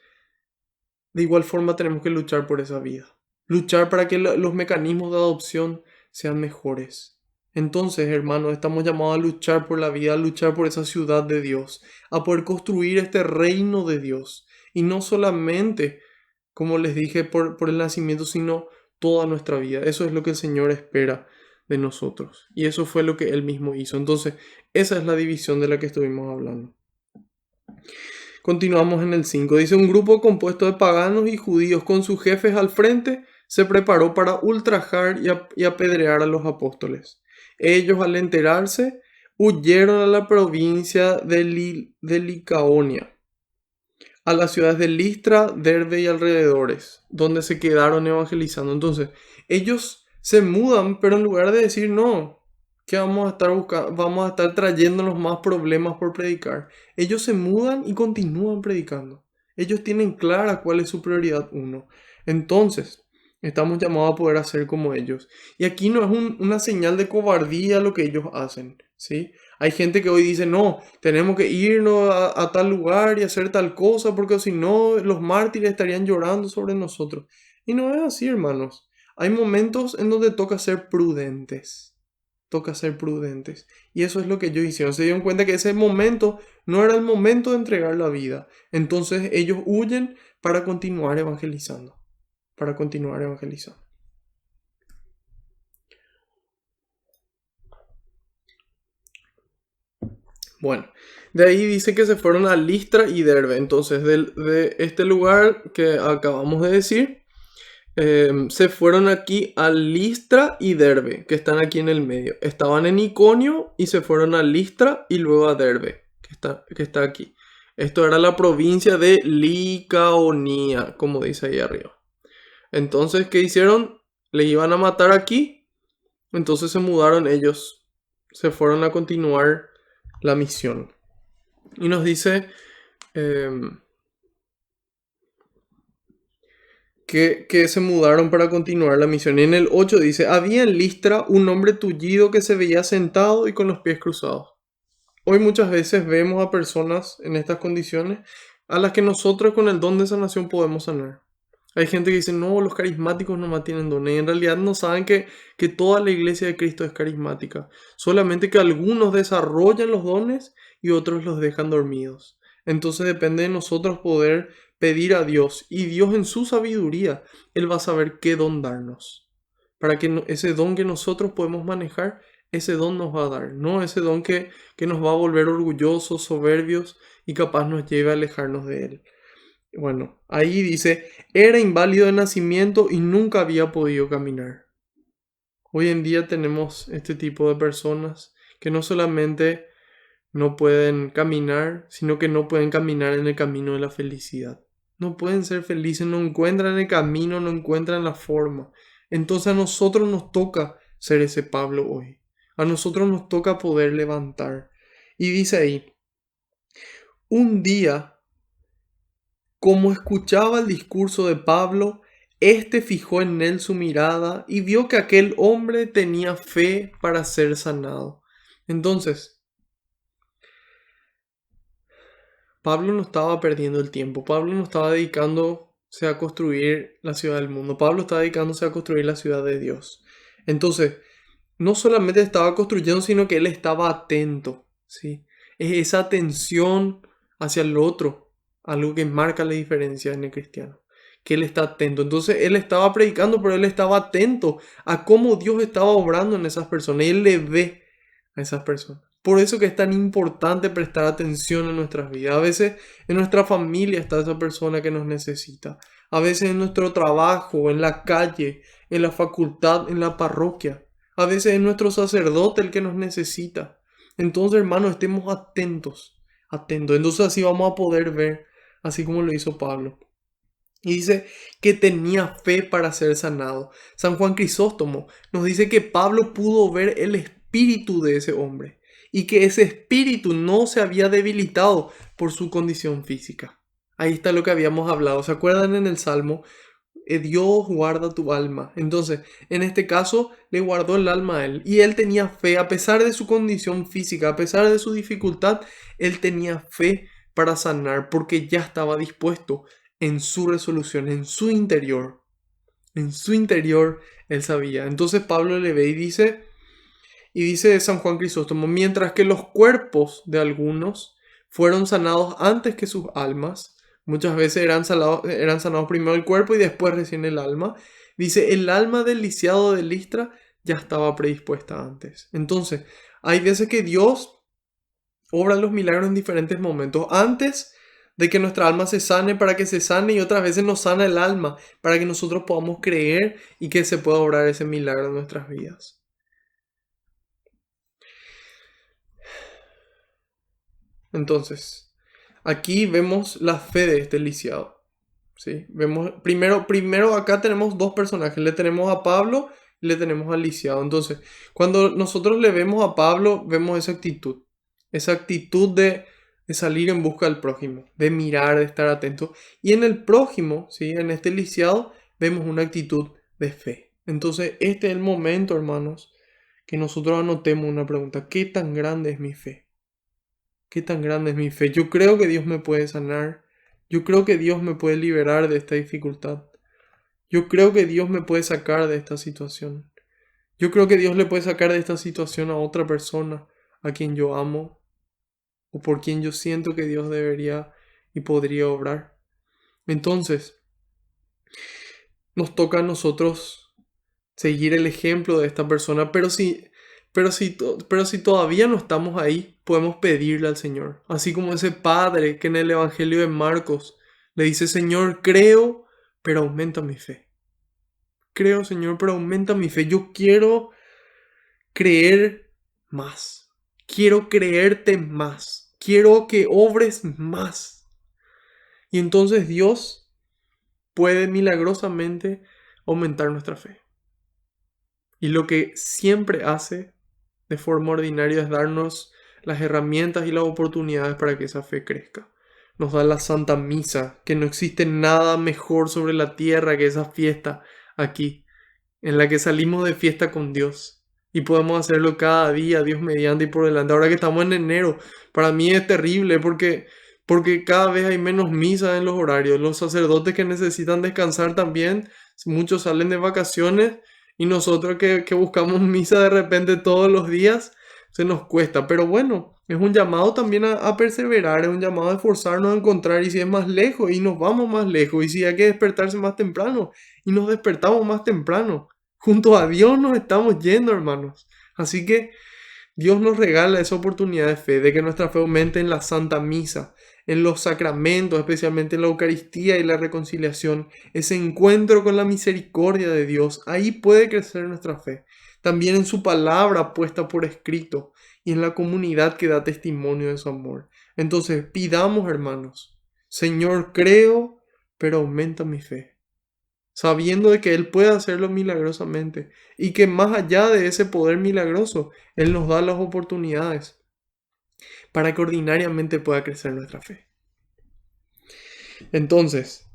de igual forma tenemos que luchar por esa vida. Luchar para que los mecanismos de adopción sean mejores. Entonces, hermanos, estamos llamados a luchar por la vida, a luchar por esa ciudad de Dios, a poder construir este reino de Dios. Y no solamente, como les dije, por el nacimiento, sino toda nuestra vida. Eso es lo que el Señor espera de nosotros. Y eso fue lo que Él mismo hizo. Entonces, esa es la división de la que estuvimos hablando. Continuamos en el 5. Dice, un grupo compuesto de paganos y judíos con sus jefes al frente se preparó para ultrajar y apedrear a los apóstoles. Ellos, al enterarse, huyeron a la provincia de Licaonia, a las ciudades de Listra, Derbe y alrededores, donde se quedaron evangelizando. Entonces, ellos se mudan, pero en lugar de decir no, que vamos a estar buscando, vamos a estar trayéndonos más problemas por predicar, ellos se mudan y continúan predicando. Ellos tienen clara cuál es su prioridad uno. Entonces, estamos llamados a poder hacer como ellos. Y aquí no es una señal de cobardía lo que ellos hacen, ¿sí? Hay gente que hoy dice, no, tenemos que irnos a tal lugar y hacer tal cosa, porque si no, los mártires estarían llorando sobre nosotros. Y no es así, hermanos. Hay momentos en donde toca ser prudentes. Toca ser prudentes. Y eso es lo que ellos hicieron. Se dieron cuenta que ese momento no era el momento de entregar la vida. Entonces ellos huyen para continuar evangelizando. Para continuar evangelizando. Bueno, de ahí dice que se fueron a Listra y Derbe. Entonces, de este lugar que acabamos de decir, se fueron aquí a Listra y Derbe, que están aquí en el medio. Estaban en Iconio y se fueron a Listra y luego a Derbe, que está aquí. Esto era la provincia de Licaonia, como dice ahí arriba. Entonces, ¿qué hicieron? Le iban a matar aquí. Entonces se mudaron ellos. Se fueron a continuar la misión. Y nos dice que se mudaron para continuar la misión. Y en el 8 dice, había en Listra un hombre tullido que se veía sentado y con los pies cruzados. Hoy muchas veces vemos a personas en estas condiciones a las que nosotros con el don de sanación podemos sanar. Hay gente que dice, no, los carismáticos no tienen dones. Y en realidad no saben que toda la iglesia de Cristo es carismática. Solamente que algunos desarrollan los dones y otros los dejan dormidos. Entonces depende de nosotros poder pedir a Dios. Y Dios en su sabiduría, Él va a saber qué don darnos. Para que ese don que nosotros podemos manejar, ese don nos va a dar. No ese don que nos va a volver orgullosos, soberbios y capaz nos lleve a alejarnos de Él. Bueno, ahí dice, era inválido de nacimiento y nunca había podido caminar. Hoy en día tenemos este tipo de personas que no solamente no pueden caminar, sino que no pueden caminar en el camino de la felicidad. No pueden ser felices, no encuentran el camino, no encuentran la forma. Entonces a nosotros nos toca ser ese Pablo hoy. A nosotros nos toca poder levantar. Y dice ahí, un día, como escuchaba el discurso de Pablo, éste fijó en él su mirada y vio que aquel hombre tenía fe para ser sanado. Entonces, Pablo no estaba perdiendo el tiempo. Pablo no estaba dedicándose a construir la ciudad del mundo. Pablo estaba dedicándose a construir la ciudad de Dios. Entonces, no solamente estaba construyendo, sino que él estaba atento, ¿sí? Es esa atención hacia el otro, algo que marca la diferencia en el cristiano, que él está atento. Entonces él estaba predicando, pero él estaba atento a cómo Dios estaba obrando en esas personas y él le ve a esas personas. Por eso que es tan importante prestar atención en nuestras vidas. A veces en nuestra familia está esa persona que nos necesita. A veces en nuestro trabajo, en la calle, en la facultad, en la parroquia. A veces es nuestro sacerdote el que nos necesita. Entonces, hermanos, estemos atentos, atentos. Entonces así vamos a poder ver, así como lo hizo Pablo. Y dice que tenía fe para ser sanado. San Juan Crisóstomo nos dice que Pablo pudo ver el espíritu de ese hombre y que ese espíritu no se había debilitado por su condición física. Ahí está lo que habíamos hablado. ¿Se acuerdan en el Salmo? Dios guarda tu alma. Entonces, en este caso, le guardó el alma a él. Y él tenía fe, a pesar de su condición física, a pesar de su dificultad, él tenía fe para sanar, porque ya estaba dispuesto en su resolución, en su interior. En su interior, él sabía. Entonces Pablo le ve y dice San Juan Crisóstomo, mientras que los cuerpos de algunos fueron sanados antes que sus almas, muchas veces eran sanados primero el cuerpo y después recién el alma. Dice, el alma del lisiado de Listra ya estaba predispuesta antes. Entonces, hay veces que Dios obra los milagros en diferentes momentos. Antes de que nuestra alma se sane para que se sane y otras veces nos sana el alma para que nosotros podamos creer y que se pueda obrar ese milagro en nuestras vidas. Entonces, aquí vemos la fe de este lisiado. ¿Sí? Vemos, primero acá tenemos dos personajes, le tenemos a Pablo y le tenemos al lisiado. Entonces, cuando nosotros le vemos a Pablo, vemos esa actitud de salir en busca del prójimo, de mirar, de estar atento. Y en el prójimo, ¿sí? En este lisiado, vemos una actitud de fe. Entonces, este es el momento, hermanos, que nosotros anotemos una pregunta: ¿qué tan grande es mi fe? ¿Qué tan grande es mi fe? Yo creo que Dios me puede sanar. Yo creo que Dios me puede liberar de esta dificultad. Yo creo que Dios me puede sacar de esta situación. Yo creo que Dios le puede sacar de esta situación a otra persona a quien yo amo o por quien yo siento que Dios debería y podría obrar. Entonces, nos toca a nosotros seguir el ejemplo de esta persona, pero si todavía no estamos ahí, podemos pedirle al Señor. Así como ese padre que en el Evangelio de Marcos le dice: Señor, creo, pero aumenta mi fe. Creo, Señor, pero aumenta mi fe. Yo quiero creer más. Quiero creerte más. Quiero que obres más. Y entonces Dios puede milagrosamente aumentar nuestra fe. Y lo que siempre hace de forma ordinaria es darnos las herramientas y las oportunidades para que esa fe crezca. Nos da la Santa Misa, que no existe nada mejor sobre la tierra que esa fiesta aquí, en la que salimos de fiesta con Dios. Y podemos hacerlo cada día, Dios mediante y por delante. Ahora que estamos en enero, para mí es terrible porque cada vez hay menos misas en los horarios. Los sacerdotes que necesitan descansar también, muchos salen de vacaciones y nosotros que buscamos misa de repente todos los días, se nos cuesta. Pero bueno, es un llamado también a perseverar, es un llamado a esforzarnos a encontrar. Y si es más lejos, y nos vamos más lejos. Y si hay que despertarse más temprano, y nos despertamos más temprano. Junto a Dios nos estamos yendo, hermanos. Así que Dios nos regala esa oportunidad de fe, de que nuestra fe aumente en la Santa Misa, en los sacramentos, especialmente en la Eucaristía y la reconciliación, ese encuentro con la misericordia de Dios. Ahí puede crecer nuestra fe. También en su palabra puesta por escrito y en la comunidad que da testimonio de su amor. Entonces, pidamos, hermanos: Señor, creo, pero aumenta mi fe, sabiendo de que Él puede hacerlo milagrosamente y que más allá de ese poder milagroso, Él nos da las oportunidades para que ordinariamente pueda crecer nuestra fe. Entonces,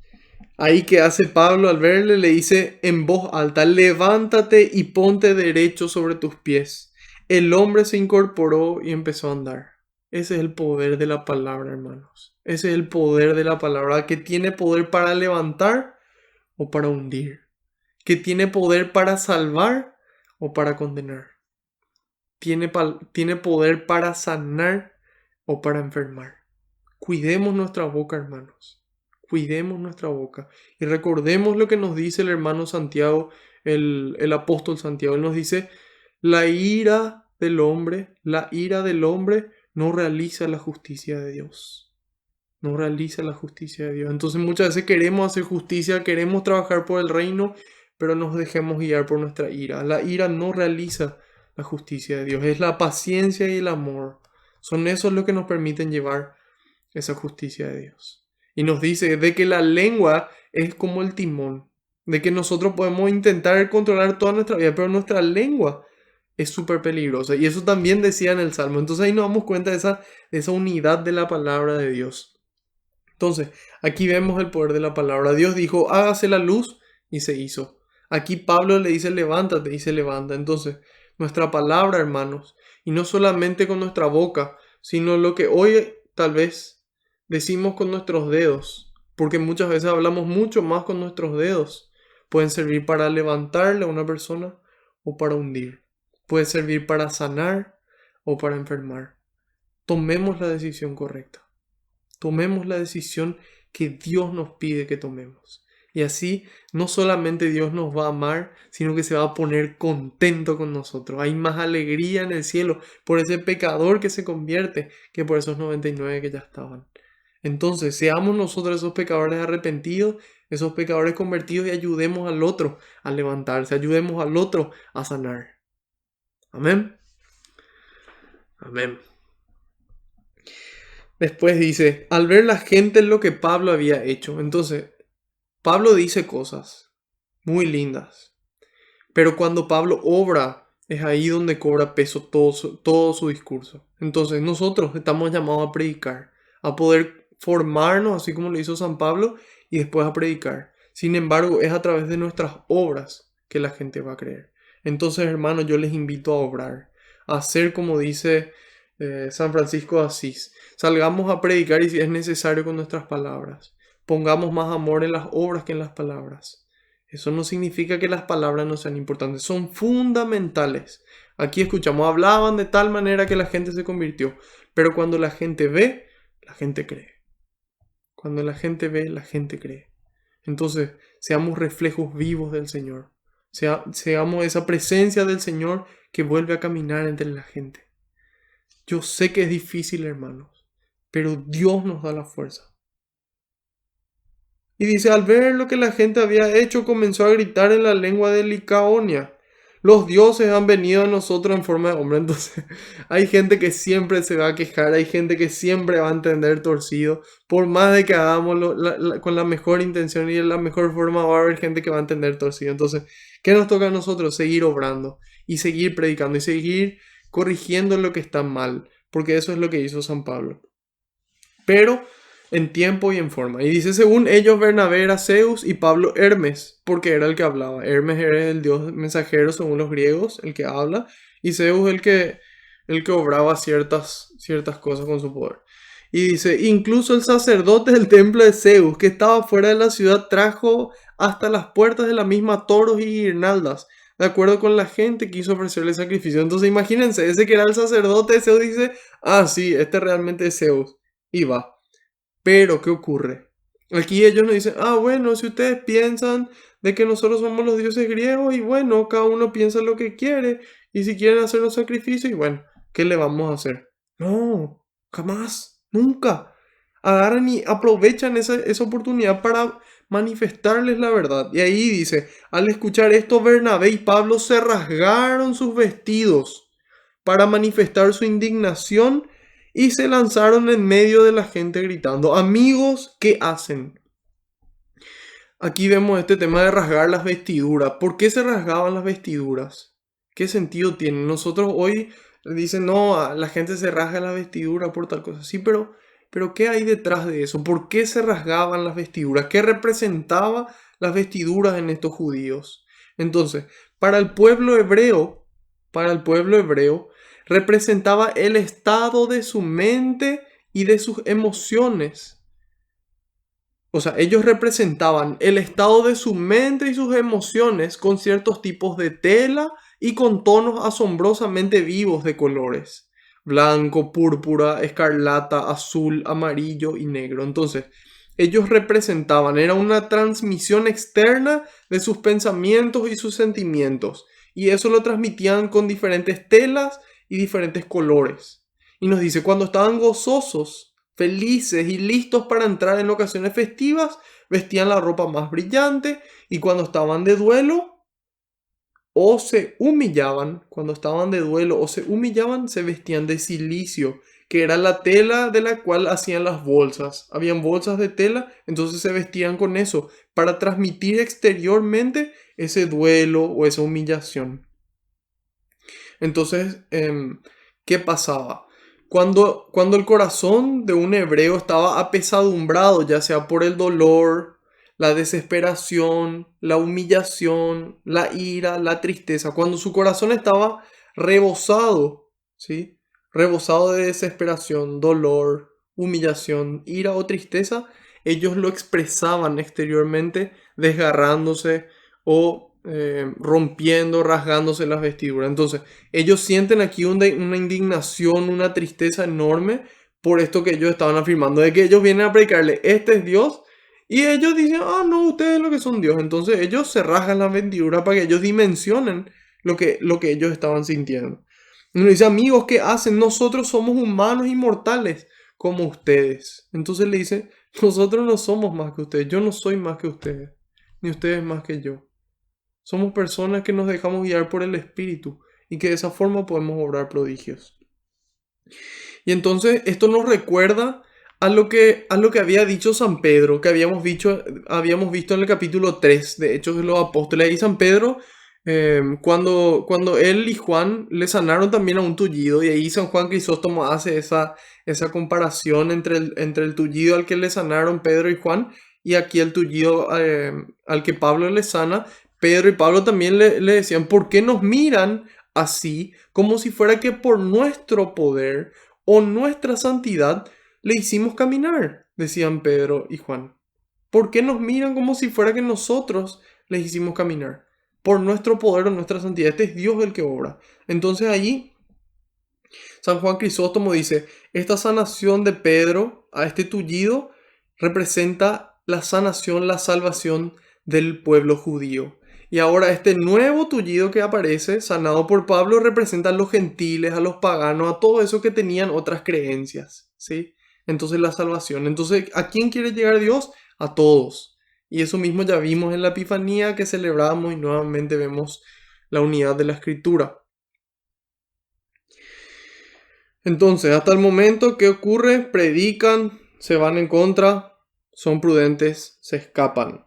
ahí que hace Pablo al verle, le dice en voz alta: levántate y ponte derecho sobre tus pies. El hombre se incorporó y empezó a andar. Ese es el poder de la palabra, hermanos. Ese es el poder de la palabra, que tiene poder para levantar o para hundir, que tiene poder para salvar o para condenar, tiene poder para sanar o para enfermar. Cuidemos nuestra boca, hermanos. Cuidemos nuestra boca. Y recordemos lo que nos dice el hermano Santiago, el apóstol Santiago. Él nos dice: la ira del hombre no realiza la justicia de Dios. No realiza la justicia de Dios. Entonces muchas veces queremos hacer justicia, queremos trabajar por el reino, pero nos dejemos guiar por nuestra ira. La ira no realiza la justicia de Dios. Es la paciencia y el amor. Son esos los que nos permiten llevar esa justicia de Dios. Y nos dice de que la lengua es como el timón, de que nosotros podemos intentar controlar toda nuestra vida, pero nuestra lengua es súper peligrosa. Y eso también decía en el Salmo. Entonces ahí nos damos cuenta de esa unidad de la palabra de Dios. Entonces, aquí vemos el poder de la palabra. Dios dijo: hágase la luz, y se hizo. Aquí Pablo le dice: levántate, y se levanta. Entonces, nuestra palabra, hermanos, y no solamente con nuestra boca, sino lo que hoy tal vez decimos con nuestros dedos, porque muchas veces hablamos mucho más con nuestros dedos, pueden servir para levantarle a una persona o para hundir. Puede servir para sanar o para enfermar. Tomemos la decisión correcta. Tomemos la decisión que Dios nos pide que tomemos. Y así no solamente Dios nos va a amar, sino que se va a poner contento con nosotros. Hay más alegría en el cielo por ese pecador que se convierte que por esos 99 que ya estaban. Entonces, seamos nosotros esos pecadores arrepentidos, esos pecadores convertidos y ayudemos al otro a levantarse, ayudemos al otro a sanar. Amén. Amén. Después dice, al ver la gente lo que Pablo había hecho. Entonces, Pablo dice cosas muy lindas, pero cuando Pablo obra, es ahí donde cobra peso todo su discurso. Entonces, nosotros estamos llamados a predicar, a poder formarnos, así como lo hizo San Pablo, y después a predicar. Sin embargo, es a través de nuestras obras que la gente va a creer. Entonces, hermanos, yo les invito a obrar, a hacer como dice San Francisco de Asís. Salgamos a predicar y si es necesario con nuestras palabras. Pongamos más amor en las obras que en las palabras. Eso no significa que las palabras no sean importantes, son fundamentales. Aquí escuchamos, hablaban de tal manera que la gente se convirtió, pero cuando la gente ve, la gente cree. Cuando la gente ve, la gente cree. Entonces, seamos reflejos vivos del Señor. Seamos esa presencia del Señor que vuelve a caminar entre la gente. Yo sé que es difícil, hermanos, pero Dios nos da la fuerza. Y dice, al ver lo que la gente había hecho, comenzó a gritar en la lengua de Licaonia. Los dioses han venido a nosotros en forma de hombre. Entonces, hay gente que siempre se va a quejar, hay gente que siempre va a entender torcido. Por más de que hagamos con la mejor intención y de la mejor forma, va a haber gente que va a entender torcido. Entonces, ¿qué nos toca a nosotros? Seguir obrando y seguir predicando y seguir corrigiendo lo que está mal. Porque eso es lo que hizo San Pablo. Pero en tiempo y en forma. Y dice, según ellos, Bernabé era Zeus y Pablo Hermes, porque era el que hablaba. Hermes era el dios mensajero según los griegos, el que habla, y Zeus el que obraba ciertas cosas con su poder. Y dice, incluso el sacerdote del templo de Zeus, que estaba fuera de la ciudad, trajo hasta las puertas de la misma toros y guirnaldas, de acuerdo con la gente que quiso ofrecerle sacrificio. Entonces imagínense, ese que era el sacerdote de Zeus dice, ah, sí, este realmente es Zeus. Y va. Pero, ¿qué ocurre? Aquí ellos nos dicen, ah, bueno, si ustedes piensan de que nosotros somos los dioses griegos, y bueno, cada uno piensa lo que quiere, y si quieren hacer los sacrificios, y bueno, ¿qué le vamos a hacer? No, jamás, nunca. Agarran y aprovechan esa oportunidad para manifestarles la verdad. Y ahí dice, al escuchar esto, Bernabé y Pablo se rasgaron sus vestidos para manifestar su indignación y se lanzaron en medio de la gente gritando, amigos, ¿qué hacen? Aquí vemos este tema de rasgar las vestiduras. ¿Por qué se rasgaban las vestiduras? ¿Qué sentido tiene? Nosotros hoy dicen, no, la gente se rasga la vestidura por tal cosa. Sí, pero ¿qué hay detrás de eso? ¿Por qué se rasgaban las vestiduras? ¿Qué representaba las vestiduras en estos judíos? Entonces, para el pueblo hebreo, representaba el estado de su mente y de sus emociones. O sea, ellos representaban el estado de su mente y sus emociones con ciertos tipos de tela y con tonos asombrosamente vivos de colores. Blanco, púrpura, escarlata, azul, amarillo y negro. Entonces, ellos representaban, era una transmisión externa de sus pensamientos y sus sentimientos. Y eso lo transmitían con diferentes telas y diferentes colores. Y nos dice, cuando estaban gozosos, felices y listos para entrar en ocasiones festivas, vestían la ropa más brillante, y cuando estaban de duelo o se humillaban, se vestían de cilicio, que era la tela de la cual hacían las bolsas. Habían bolsas de tela, entonces se vestían con eso para transmitir exteriormente ese duelo o esa humillación. Entonces, ¿qué pasaba? Cuando el corazón de un hebreo estaba apesadumbrado, ya sea por el dolor, la desesperación, la humillación, la ira, la tristeza, cuando su corazón estaba rebosado, ¿sí? Rebosado de desesperación, dolor, humillación, ira o tristeza, ellos lo expresaban exteriormente desgarrándose o rompiendo, rasgándose las vestiduras. Entonces, ellos sienten aquí una indignación, una tristeza enorme por esto que ellos estaban afirmando, de que ellos vienen a predicarle, este es Dios, y ellos dicen, ah, no, ustedes lo que son Dios. Entonces, ellos se rasgan las vestiduras para que ellos dimensionen lo que ellos estaban sintiendo. Y nos dice, amigos, ¿qué hacen? Nosotros somos humanos y mortales, como ustedes. Entonces le dice, nosotros no somos más que ustedes, yo no soy más que ustedes, ni ustedes más que yo. Somos personas que nos dejamos guiar por el Espíritu y que de esa forma podemos obrar prodigios. Y entonces esto nos recuerda a lo que había dicho San Pedro, que habíamos visto en el capítulo 3 de Hechos de los Apóstoles. Y San Pedro, cuando él y Juan le sanaron también a un tullido, y ahí San Juan Crisóstomo hace esa comparación entre el tullido al que le sanaron Pedro y Juan, y aquí el tullido al que Pablo le sana. Pedro y Pablo también le decían, ¿por qué nos miran así, como si fuera que por nuestro poder o nuestra santidad le hicimos caminar? Decían Pedro y Juan. ¿Por qué nos miran como si fuera que nosotros les hicimos caminar? Por nuestro poder o nuestra santidad. Este es Dios el que obra. Entonces allí San Juan Crisóstomo dice, esta sanación de Pedro a este tullido representa la sanación, la salvación del pueblo judío. Y ahora este nuevo tullido que aparece, sanado por Pablo, representa a los gentiles, a los paganos, a todos esos que tenían otras creencias, ¿sí? Entonces la salvación. Entonces, ¿a quién quiere llegar Dios? A todos. Y eso mismo ya vimos en la Epifanía que celebramos y nuevamente vemos la unidad de la Escritura. Entonces, hasta el momento, ¿qué ocurre? Predican, se van en contra, son prudentes, se escapan,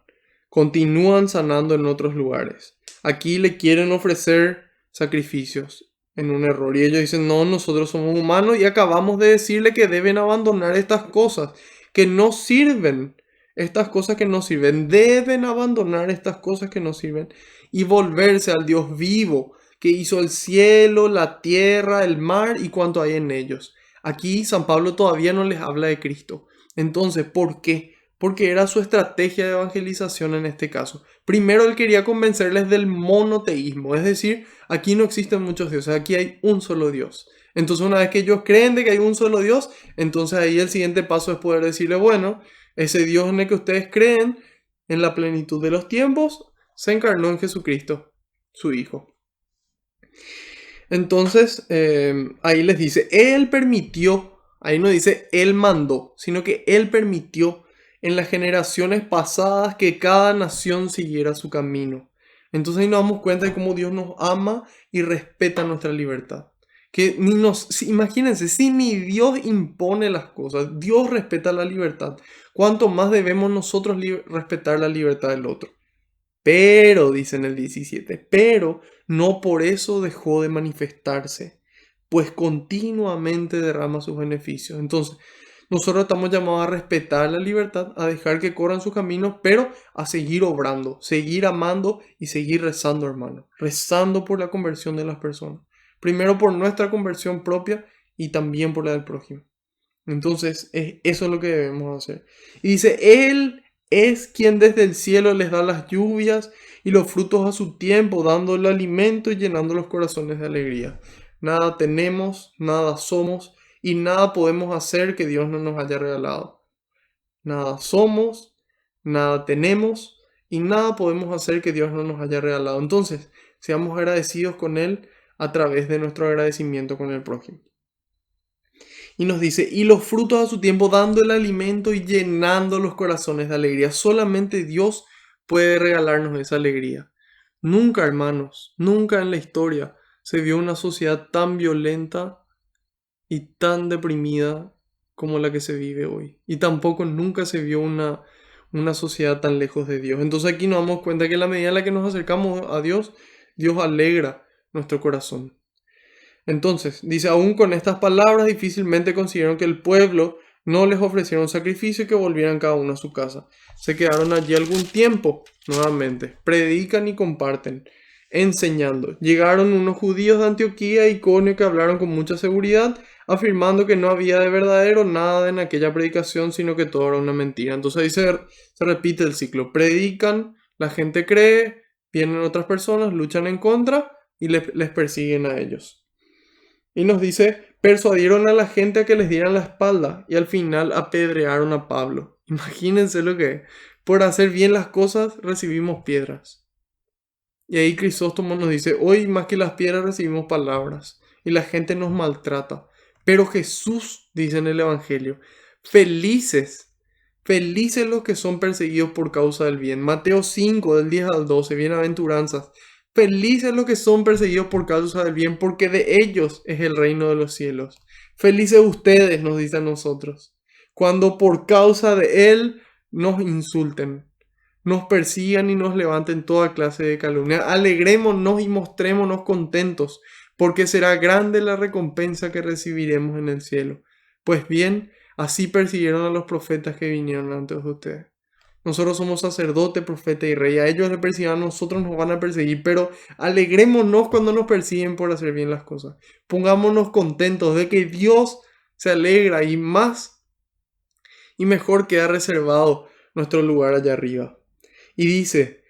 continúan sanando en otros lugares. Aquí le quieren ofrecer sacrificios en un error y ellos dicen, no, nosotros somos humanos y acabamos de decirle que deben abandonar estas cosas que no sirven. Estas cosas que no sirven, deben abandonar estas cosas que no sirven y volverse al Dios vivo que hizo el cielo, la tierra, el mar y cuanto hay en ellos. Aquí San Pablo todavía no les habla de Cristo. Entonces, ¿por qué? Porque era su estrategia de evangelización en este caso. Primero él quería convencerles del monoteísmo, es decir, aquí no existen muchos dioses, aquí hay un solo Dios. Entonces una vez que ellos creen de que hay un solo Dios, entonces ahí el siguiente paso es poder decirle, bueno, ese Dios en el que ustedes creen, en la plenitud de los tiempos, se encarnó en Jesucristo, su Hijo. Entonces, ahí les dice, Él permitió, ahí no dice Él mandó, sino que Él permitió en las generaciones pasadas que cada nación siguiera su camino. Entonces ahí nos damos cuenta de cómo Dios nos ama y respeta nuestra libertad. Que ni imagínense, si ni Dios impone las cosas, Dios respeta la libertad, ¿cuánto más debemos nosotros respetar la libertad del otro? Pero, dice en el 17, pero no por eso dejó de manifestarse, pues continuamente derrama sus beneficios. Entonces, nosotros estamos llamados a respetar la libertad, a dejar que corran sus caminos, pero a seguir obrando, seguir amando y seguir rezando, hermano. Rezando por la conversión de las personas. Primero por nuestra conversión propia y también por la del prójimo. Entonces, eso es lo que debemos hacer. Y dice, Él es quien desde el cielo les da las lluvias y los frutos a su tiempo, dando el alimento y llenando los corazones de alegría. Nada tenemos, nada somos y nada podemos hacer que Dios no nos haya regalado. Nada somos, nada tenemos y nada podemos hacer que Dios no nos haya regalado. Entonces, seamos agradecidos con Él a través de nuestro agradecimiento con el prójimo. Y nos dice, y los frutos a su tiempo, dando el alimento y llenando los corazones de alegría. Solamente Dios puede regalarnos esa alegría. Nunca, hermanos, nunca en la historia se vio una sociedad tan violenta y tan deprimida como la que se vive hoy. Y tampoco nunca se vio una sociedad tan lejos de Dios. Entonces aquí nos damos cuenta que en la medida en la que nos acercamos a Dios, Dios alegra nuestro corazón. Entonces, dice, aún con estas palabras difícilmente consiguieron que el pueblo no les ofreciera un sacrificio y que volvieran cada uno a su casa. Se quedaron allí algún tiempo, nuevamente, predican y comparten, enseñando. Llegaron unos judíos de Antioquía y Iconio que hablaron con mucha seguridad, afirmando que no había de verdadero nada en aquella predicación, sino que todo era una mentira. Entonces ahí se repite el ciclo. Predican, la gente cree, vienen otras personas, luchan en contra y les persiguen a ellos. Y nos dice, persuadieron a la gente a que les dieran la espalda y al final apedrearon a Pablo. Imagínense lo que es. Por hacer bien las cosas recibimos piedras. Y ahí Crisóstomo nos dice, hoy más que las piedras recibimos palabras y la gente nos maltrata. Pero Jesús dice en el Evangelio, felices, felices los que son perseguidos por causa del bien. Mateo 5, del 10 al 12, bienaventuranzas. Felices los que son perseguidos por causa del bien, porque de ellos es el reino de los cielos. Felices ustedes, nos dice a nosotros, cuando por causa de Él nos insulten, nos persigan y nos levanten toda clase de calumnia. Alegrémonos y mostrémonos contentos, porque será grande la recompensa que recibiremos en el cielo. Pues bien, así persiguieron a los profetas que vinieron antes de ustedes. Nosotros somos sacerdote, profeta y rey. A ellos les persiguen, a nosotros nos van a perseguir, pero alegrémonos cuando nos persiguen por hacer bien las cosas. Pongámonos contentos de que Dios se alegra y más y mejor queda reservado nuestro lugar allá arriba. Y dice,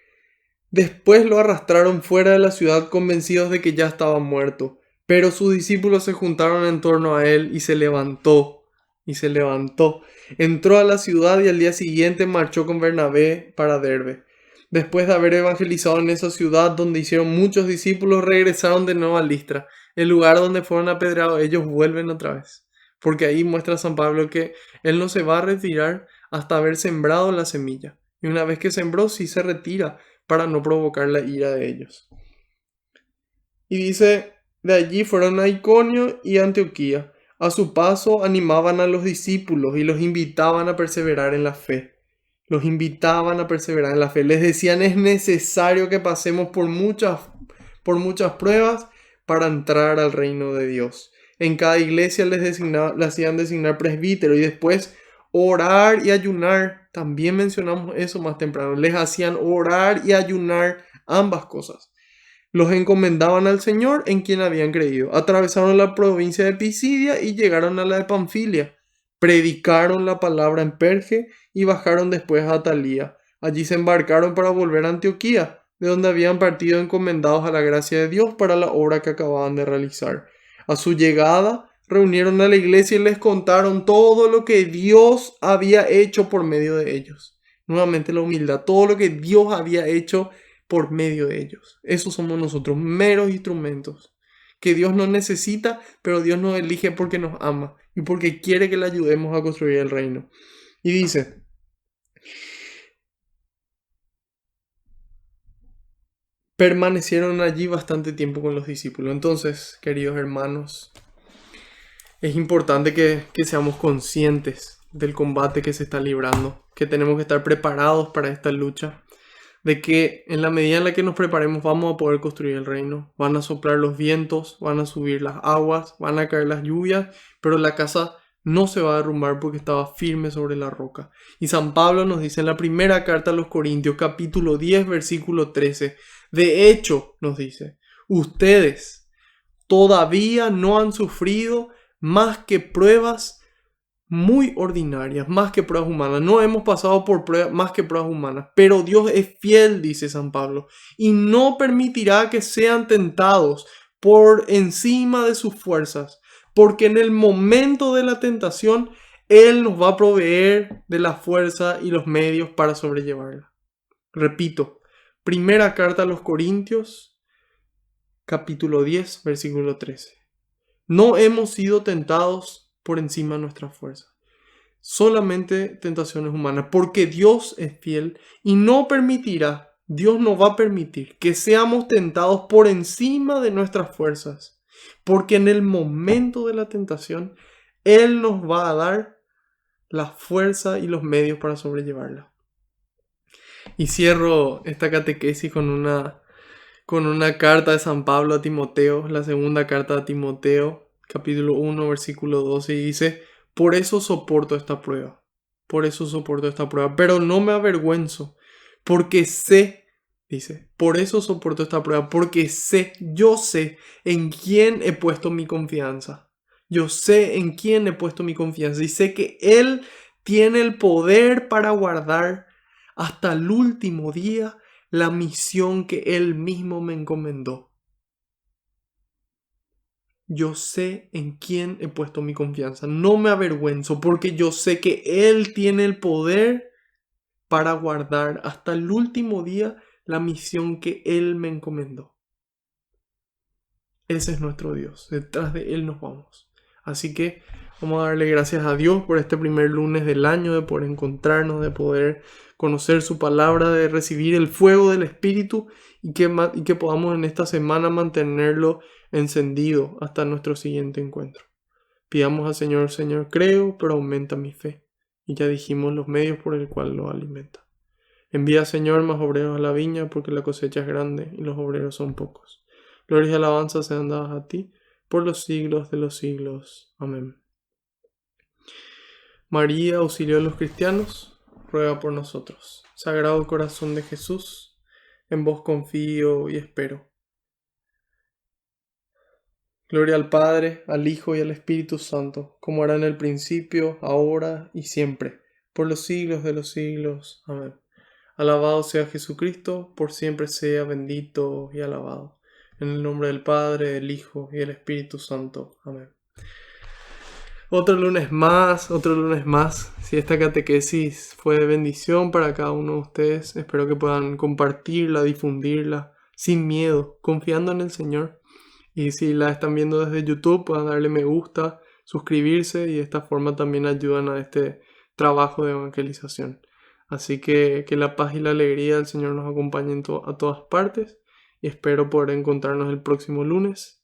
después lo arrastraron fuera de la ciudad convencidos de que ya estaba muerto, pero sus discípulos se juntaron en torno a él y se levantó. Entró a la ciudad y al día siguiente marchó con Bernabé para Derbe. Después de haber evangelizado en esa ciudad donde hicieron muchos discípulos, regresaron de nuevo a Listra, el lugar donde fueron apedreados. Ellos vuelven otra vez, porque ahí muestra San Pablo que él no se va a retirar hasta haber sembrado la semilla. Y una vez que sembró, sí se retira para no provocar la ira de ellos. Y dice, de allí fueron a Iconio y Antioquía. A su paso animaban a los discípulos y los invitaban a perseverar en la fe. Les decían, es necesario que pasemos por muchas pruebas para entrar al reino de Dios. En cada iglesia les hacían designar presbítero y después orar y ayunar. También mencionamos eso más temprano. Les hacían orar y ayunar, ambas cosas. Los encomendaban al Señor en quien habían creído. Atravesaron la provincia de Pisidia y llegaron a la de Panfilia. Predicaron la palabra en Perge y bajaron después a Atalía. Allí se embarcaron para volver a Antioquía, de donde habían partido encomendados a la gracia de Dios para la obra que acababan de realizar. A su llegada, reunieron a la iglesia y les contaron todo lo que Dios había hecho por medio de ellos. Nuevamente la humildad, todo lo que Dios había hecho por medio de ellos. Esos somos nosotros, meros instrumentos que Dios nos necesita, pero Dios nos elige porque nos ama y porque quiere que le ayudemos a construir el reino. Y dice, permanecieron allí bastante tiempo con los discípulos. Entonces, queridos hermanos, es importante que seamos conscientes del combate que se está librando, que tenemos que estar preparados para esta lucha, de que en la medida en la que nos preparemos vamos a poder construir el reino. Van a soplar los vientos, van a subir las aguas, van a caer las lluvias, pero la casa no se va a derrumbar porque estaba firme sobre la roca. Y San Pablo nos dice en la primera carta a los Corintios, capítulo 10, versículo 13, de hecho, nos dice, ustedes todavía no han sufrido más que pruebas muy ordinarias, más que pruebas humanas. No hemos pasado por pruebas más que pruebas humanas, pero Dios es fiel, dice San Pablo, y no permitirá que sean tentados por encima de sus fuerzas, porque en el momento de la tentación Él nos va a proveer de la fuerza y los medios para sobrellevarla. Repito, primera carta a los Corintios, capítulo 10, versículo 13. No hemos sido tentados por encima de nuestra fuerza. Solamente tentaciones humanas, porque Dios es fiel y no permitirá, Dios no va a permitir que seamos tentados por encima de nuestras fuerzas, porque en el momento de la tentación, Él nos va a dar la fuerza y los medios para sobrellevarla. Y cierro esta catequesis con una carta de San Pablo a Timoteo, la segunda carta a Timoteo, capítulo 1, versículo 12, y dice, por eso soporto esta prueba, pero no me avergüenzo, porque sé, dice, por eso soporto esta prueba, porque yo sé en quién he puesto mi confianza. Yo sé en quién he puesto mi confianza y sé que Él tiene el poder para guardar hasta el último día la misión que Él mismo me encomendó. Yo sé en quién he puesto mi confianza. No me avergüenzo porque yo sé que Él tiene el poder para guardar hasta el último día la misión que Él me encomendó. Ese es nuestro Dios. Detrás de Él nos vamos. Así que vamos a darle gracias a Dios por este primer lunes del año, de poder encontrarnos, de poder conocer su palabra, de recibir el fuego del Espíritu y que podamos en esta semana mantenerlo encendido hasta nuestro siguiente encuentro. Pidamos al Señor, Señor, creo, pero aumenta mi fe. Y ya dijimos los medios por el cual lo alimenta. Envía, Señor, más obreros a la viña, porque la cosecha es grande y los obreros son pocos. Gloria y alabanza sean dadas a ti, por los siglos de los siglos. Amén. María, auxilio de los cristianos, ruega por nosotros. Sagrado Corazón de Jesús, en vos confío y espero. Gloria al Padre, al Hijo y al Espíritu Santo, como era en el principio, ahora y siempre, por los siglos de los siglos. Amén. Alabado sea Jesucristo, por siempre sea bendito y alabado. En el nombre del Padre, del Hijo y del Espíritu Santo. Amén. Otro lunes más. Si esta catequesis fue de bendición para cada uno de ustedes, espero que puedan compartirla, difundirla, sin miedo, confiando en el Señor. Y si la están viendo desde YouTube, puedan darle me gusta, suscribirse y de esta forma también ayudan a este trabajo de evangelización. Así que la paz y la alegría del Señor nos acompañen a todas partes y espero poder encontrarnos el próximo lunes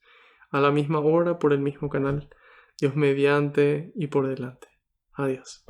a la misma hora por el mismo canal. Dios mediante y por delante. Adiós.